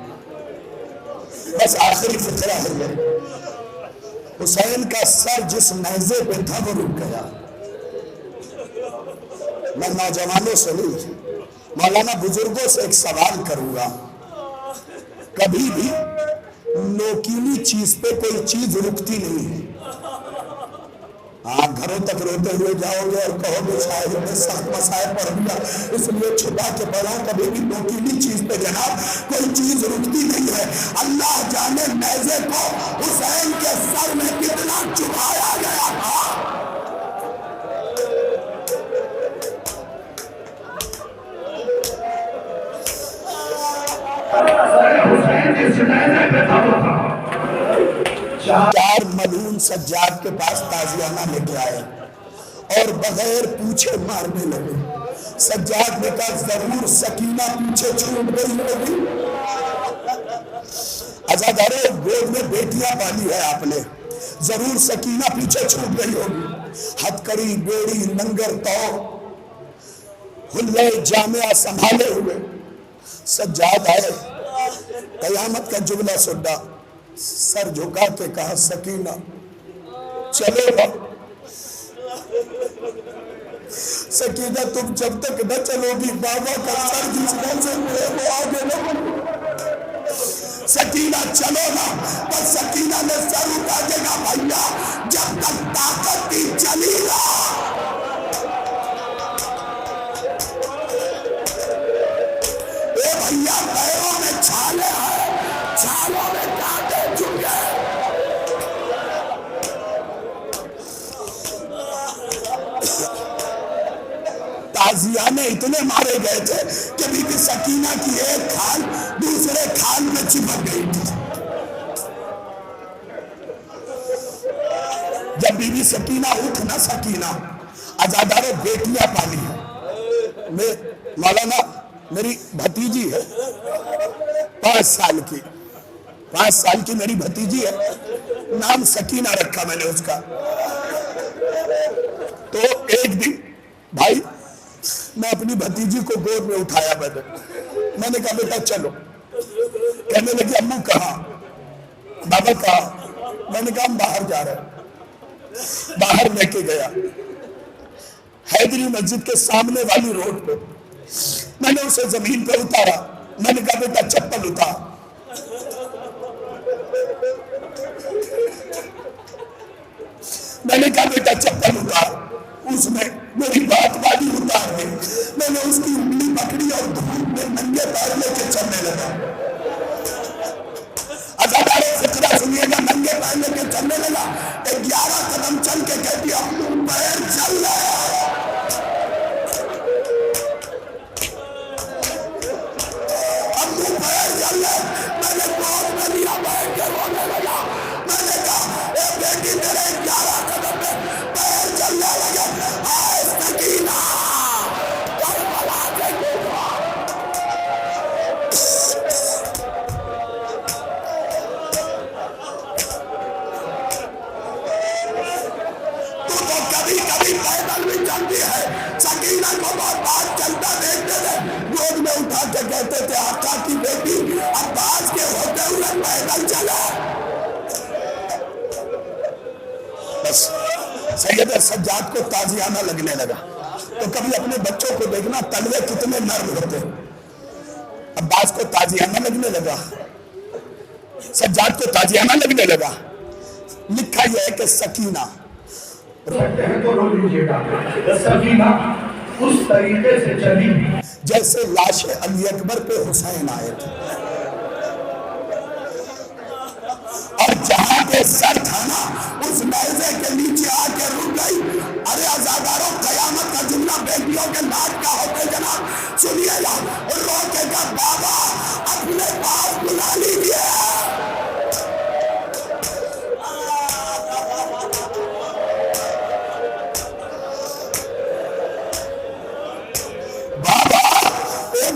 بس آخری فقرہ ہے یہ. حسین کا سر جس نیزے پہ تھا وہ رک گیا. میں نوجوانوں سے نہیں، مولانا بزرگوں سے ایک سوال کروں گا. کبھی بھی نوکیلی چیز پہ کوئی چیز رکتی نہیں ہے. آپ گھروں تک روتے ہوئے جاؤ گے اور کہو گے شاید میں سخت مسائل پڑھ دیا اس لیے چھپا کے پڑھا. کبھی بھی نوکیلی چیز پہ جناب کوئی چیز رکتی نہیں ہے. اللہ جانے نیزے کو حسین کے سر میں کتنا چبھایا گیا تھا. حسین جس نیزے پہ تھا وہ تھا. 4 ملعون سجاد کے پاس تازیانہ لے کے آئے اور بغیر پوچھے مارنے لگے. سجاد نے کہا ضرور سکینہ پیچھے چھوٹ گئی ہوگی. عزاداروں، گود میں بیٹیاں پالی ہے آپ نے، ضرور سکینہ پیچھے چھوٹ گئی ہوگی. ہتکڑی، بیڑی، لنگر تو حلے جامعہ سنبھالے ہوئے سجاد آئے. قیامت کا جملہ سنا، سر جھکا کے کہا سکینہ چلو گا. سکینہ تم جب تک نہ چلو گی بابا کا سر جس گھر سے ملے وہ آگے نہ بڑھے. سکینہ چلو نا. پر سکینہ نے سر اٹھا کے کہا بھیا جب تک طاقت کی چلی گا. اے بھیا پیروں میں چھالے ہیں، چھالوں میں کانٹے چکے. تازیانے اتنے مارے گئے تھے کہ بی بی سکینہ کی ایک کھال دوسرے کھال میں چپک گئی تھی. جب بی بی سکینہ اٹھ نہ سکینہ، عزاداروں بیٹیاں پالی ہیں. مولانا میری بھتیجی ہے 5 سال کی، 5 سال کی میری بھتیجی ہے. نام سکینہ رکھا میں نے اس کا. تو ایک دن بھائی میں اپنی بھتیجی کو گود میں اٹھایا. میں نے کہا بیٹا چلو. کہنے لگی اماں کہاں؟ بابا کہاں؟ میں نے کہا ہم باہر جا رہے ہیں. باہر لے کے گیا حیدری مسجد کے سامنے والی روڈ پہ. میں نے اسے زمین پہ اتارا. میں نے کہا بیٹا چپل اتار. میں نے کہا بیٹا چپل اتار. اس نے میری بات والی اتار دی. میں نے اس کی انگلی پکڑی اور دھوپ میں ننگے پیر لے کے چلنے لگا. عزاداروں فکرہ سنیے گا. ننگے پیر لے کے چلنے لگا. 11 قدم چل کے کہتی ابو پیر چل رہے ہیں. ابو پیر چل رہے. میں نے گود میں لیا بیٹھ کے رونے لگا. میں نے کہا اے بیٹی میرے 11 قدم میں پیر چلنے لگے. آئے سکینہ کربلا کے کوفہ. تو کبھی کبھی پیدل بھی چل سجاد کو تازیانہ لگنے لگا. تو کبھی اپنے بچوں کو دیکھنا تلوے کتنے نرم ہوتے. عباس کو تازیانہ لگنے لگا, سجاد کو تازیانہ لگنے لگا. لکھا یہ ہے کہ سکینہ سکتے ہیں تو رو لیجیے گا. سکینہ اس طریقے سے چلی جیسے لاش علی اکبر پہ حسین آئے تھے, اور جہاں پہ سر تھا نا اس نیزے کے نیچے آ کے رک گئی. ارے عزاداروں, قیامت کا جملہ بیٹیوں کے ناک کا ہوتے جناب سنیے گا. روکے گا بابا اپنے پاس بلا لیجیے.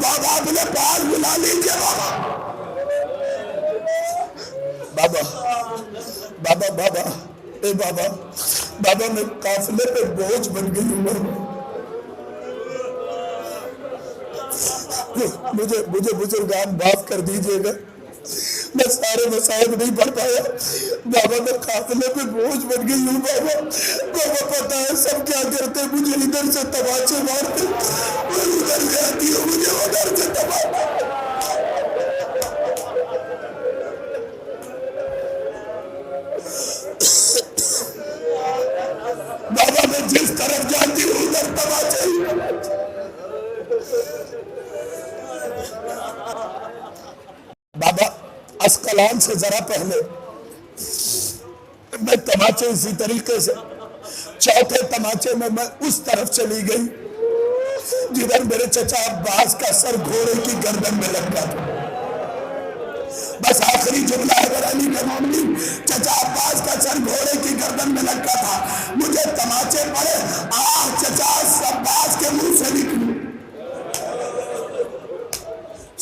بابا اپنے پاس بلا لیجیے. بابا بابا بابا اے بابا بابا میں قافلے پہ بوجھ بن گئی ہوں. مجھے بزرگان معاف کر دیجیے گا, میں سارے مصائب نہیں پڑھ پایا. بابا میں قافلے پہ بوجھ بن گئی ہوں. بابا پتہ ہے سب کیا کرتے, مجھے ادھر سے تماچے مارتے, میں ادھر جاتی ہوں مجھے ادھر سے تماچے. بابا میں جس طرف جاتی ہوں ادھر تماچے ہی. بابا اسقلان سے ذرا پہلے میں تماچے اسی طریقے سے, چوتھے تماچے میں اس طرف چلی گئی جدھر میرے چچا عباس کا سر گھوڑے کی گردن میں لگا تھا. بس آخری جملہ ہے علی کے مومنین, چچا عباس کا سر گھوڑے کی گردن میں لگا تھا. مجھے تماچے پڑے, چچا عباس کے منہ سے نکلی.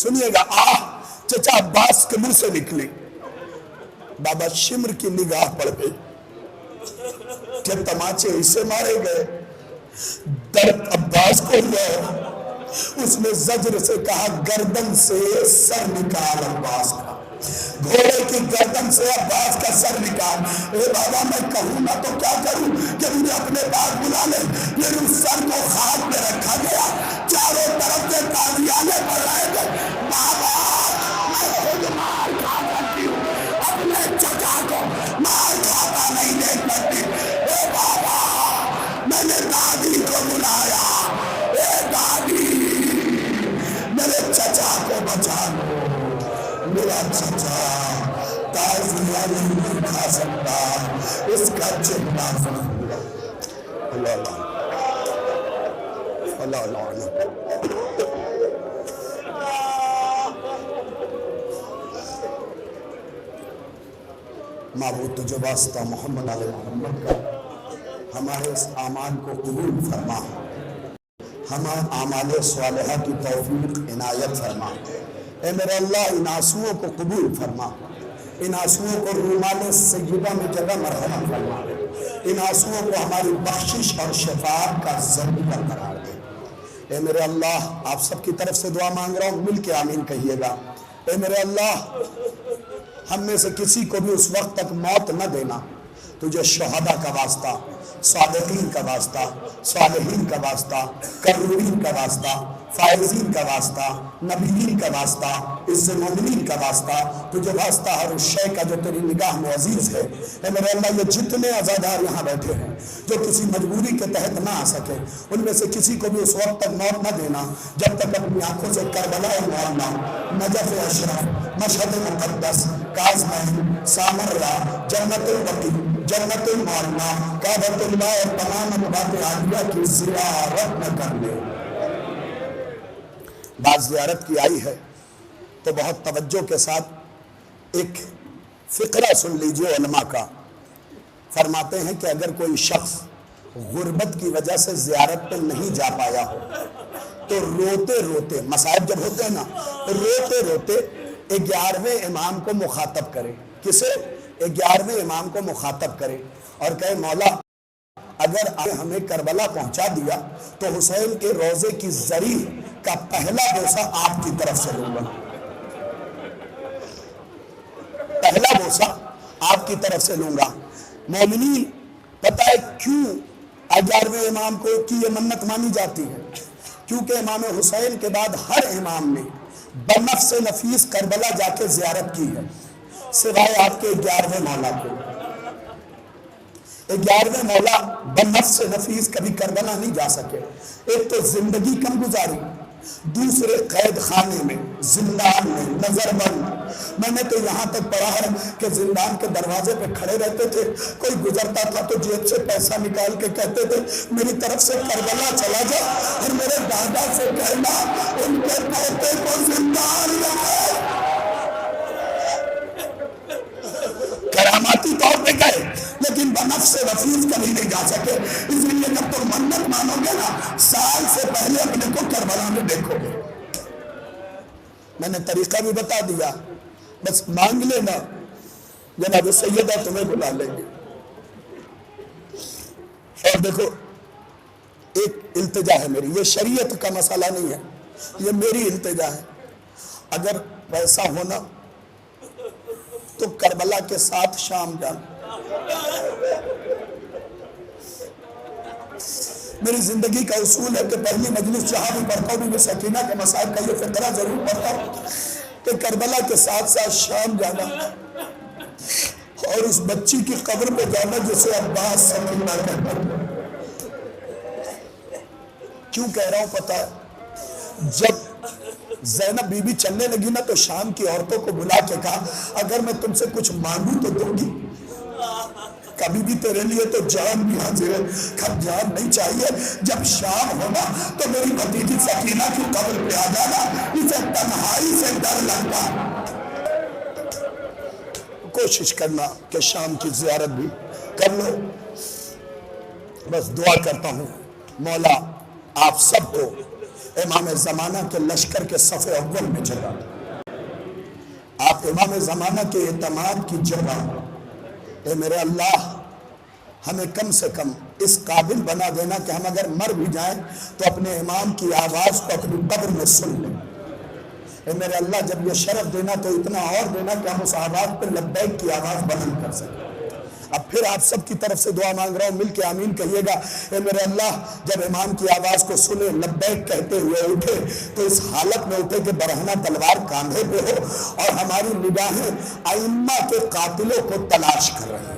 سنیے گا, چچا عباس کے منہ سے نکلی. بابا شمر کی نگاہ پڑ گئی کہ تماچے اسے مارے گئے, درد عباس کو ہوا. اس نے زجر سے کہا گردن سے سر نکال عباس کا, گھوڑے کی گردن سے عباس کا سر نکال. اے بابا میں کہوں نہ تو کیا کروں کہ مجھے اپنے پاس بلا لے. لیکن اس سر کو خاک میں رکھا گیا, چاروں طرف سے تازیانے پڑ رہے تھے. بابا میں خود مار کھا سکتی ہوں, اپنے چچا کو مار کھاتا نہیں دیکھ سکتی. اے بابا میں نے دادی کو بلایا, اے دادی میرے چچا کو بچا لو. میرا چچا تازیہ نہیں کھا سکتا, اس کا چہرہ سن. اللہ اللہ اللہ اللہ. معبود تجھے واسطہ محمد علیہ محمد کا ہمارے اس اعمال کو قبول فرما, ہمارے اعمال صالحہ کی توفیق عنایت فرما. اے میرے اللہ ان آنسوؤں کو قبول فرما, ان آنسوؤں کو رومال سیدہ میں جگہ مرحمہ فرما, ان آنسوؤں کو ہماری بخشش اور شفاعت کا ذریعہ قرار دے. اے میرے اللہ آپ سب کی طرف سے دعا مانگ رہا ہوں, مل کے آمین کہیے گا. اے میرے اللہ ہم میں سے کسی کو بھی اس وقت تک موت نہ دینا. تجھے شہداء کا واسطہ, صادقین کا واسطہ, صالحین کا واسطہ, کرورین کا واسطہ, فائزین کا واسطہ, نبیین کا واسطہ, عز مومنین کا واسطہ, تجھے واسطہ ہر اس شے کا جو تیری نگاہ میں عزیز ہے. اے میرے اللہ یہ جتنے عزادار یہاں بیٹھے ہیں جو کسی مجبوری کے تحت نہ آ سکے, ان میں سے کسی کو بھی اس وقت تک موت نہ دینا جب تک اپنی آنکھوں سے کربلا معاملہ, نجف اشرف, مشہد مقدس, کاظمین, سامرہ, جنت البقیع, جنت المعلا, کعبۃ اللہ اور تمام اموات عالیہ کی زیارت نہ کر لے. بات زیارت کی آئی ہے تو بہت توجہ کے ساتھ ایک فقرہ سن لیجئے علماء کا. فرماتے ہیں کہ اگر کوئی شخص غربت کی وجہ سے زیارت پہ نہیں جا پایا ہو تو روتے روتے, مصائب جب ہوتے ہیں نا, روتے روتے 11ویں امام کو مخاطب کرے. کسے؟ 11ویں امام کو مخاطب کرے اور کہے مولا اگر آپ ہمیں کربلا پہنچا دیا تو حسین کے روزے کی زری کا پہلا بوسہ آپ کی طرف سے لوں گا, پہلا بوسہ آپ کی طرف سے لوں گا. مومنین پتہ ہے کیوں 11ویں امام کو کی یہ منت مانی جاتی ہے کیونکہ امام حسین کے بعد ہر امام نے بنفس نفیس کربلا جا کے زیارت کی ہے سوائے آپ کے 11ویں مولا کو 11ویں مولا بنفس نفیس کبھی کربلا نہیں جا سکے ایک تو زندگی کم گزاری دوسرے قید خانے میں زندان میں نظر بند میں نے تو یہاں تک پڑھا ہے کہ زندان کے دروازے پہ کھڑے رہتے تھے کوئی گزرتا تھا تو جیب سے پیسہ نکال کے کہتے تھے میری طرف سے کربلا چلا جا اور میرے دادا سے کہنا ان کے پوتے کو زندان میں کراماتی طور پہ گئے لیکن بنفس نفیس کبھی نہیں جا سکے اس لیے جب تم منت مانو گے نا سال سے پہلے اپنے کو کربلا میں دیکھو گے میں نے طریقہ بھی بتا دیا بس مانگ لینا جناب سیدہ تمہیں بلا لیں گے اور دیکھو ایک التجا ہے میری یہ شریعت کا مسئلہ نہیں ہے یہ میری التجا ہے اگر ویسا ہونا تو کربلا کے ساتھ شام جانا میری زندگی کا اصول ہے کہ پہلی مجلس جہاں بھی پڑھتا ہوں میں سکینہ کے مصائب کا یہ فقرہ ضرور پڑھتا ہوں کہ کربلا کے ساتھ ساتھ شام جانا اور اس بچی کی قبر پہ جانا جسے عباس سکینہ کہتا ہے کیوں کہہ رہا ہوں پتہ ہے جب زینب بی بی چلنے لگی نا تو شام کی عورتوں کو بلا کے کہا اگر میں تم سے کچھ مانگوں تو دوں گی کبھی بھی تیرے لیے تو جان بھی حاضر ہے کب جان نہیں چاہیے جب شام ہونا تو میری بھتیجی سکینہ کی قبر پہ آ جانا اسے تنہائی سے ڈر لگتا کوشش کرنا کہ شام کی زیارت بھی کر لو بس دعا کرتا ہوں مولا آپ سب کو امام زمانہ کے لشکر کے صف اول میں جگہ آپ امام زمانہ کے اعتماد کی جگہ اے میرے اللہ ہمیں کم سے کم اس قابل بنا دینا کہ ہم اگر مر بھی جائیں تو اپنے امام کی آواز کو اپنی قبر میں سن لیں اے میرے اللہ جب یہ شرف دینا تو اتنا اور دینا کہ ہم اس آواز پہ لبیک کی آواز بلند کر سکیں اب پھر آپ سب کی طرف سے دعا مانگ رہا ہوں مل کے آمین کہیے گا اے میرے اللہ جب امام کی آواز کو سنے لبیک کہتے ہوئے اٹھے تو اس حالت میں اٹھے کہ برہنہ تلوار کاندھے پہ ہو اور ہماری نگاہیں ائمہ کے قاتلوں کو تلاش کر رہی ہیں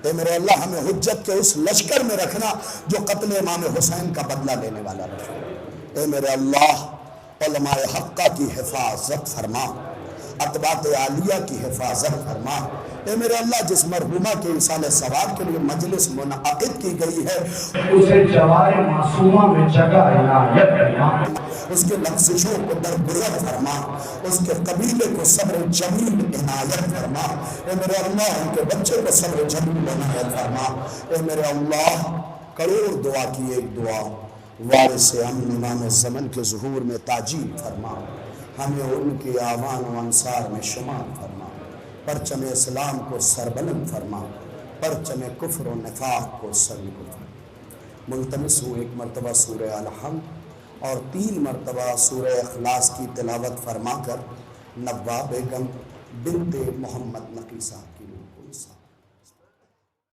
اے میرے اللہ ہمیں حجت کے اس لشکر میں رکھنا جو قتل امام حسین کا بدلہ لینے والا رکھے اے میرے اللہ علماء حقہ کی حفاظت فرما اتباع عالیہ کی حفاظت فرما اے میرے اللہ جس مرحومہ کے ایصال ثواب کے لیے مجلس منعقد کی گئی ہے اسے جوار معصومہ میں جگہ عنایت فرما اس کے لفظشوں کو درگزر فرما اس کے قبیلے کو صبر جمیل عنایت فرما اے میرے اللہ ان کے بچے کو صبر جمیل عنایت فرما اے میرے اللہ کروڑ دعا کی ایک دعا وارث امن امام زمن کے ظہور میں تعجیل فرما ہمیں ان کے آوان و انصار میں شمار فرما پرچم اسلام کو سربلند فرما پرچم کفر و نفاق کو سرنگو فرما ملتمس ہوں ایک مرتبہ سورہ الحمد اور 3 مرتبہ سورہ اخلاص کی تلاوت فرما کر نوا بیگم بنت محمد نقیصہ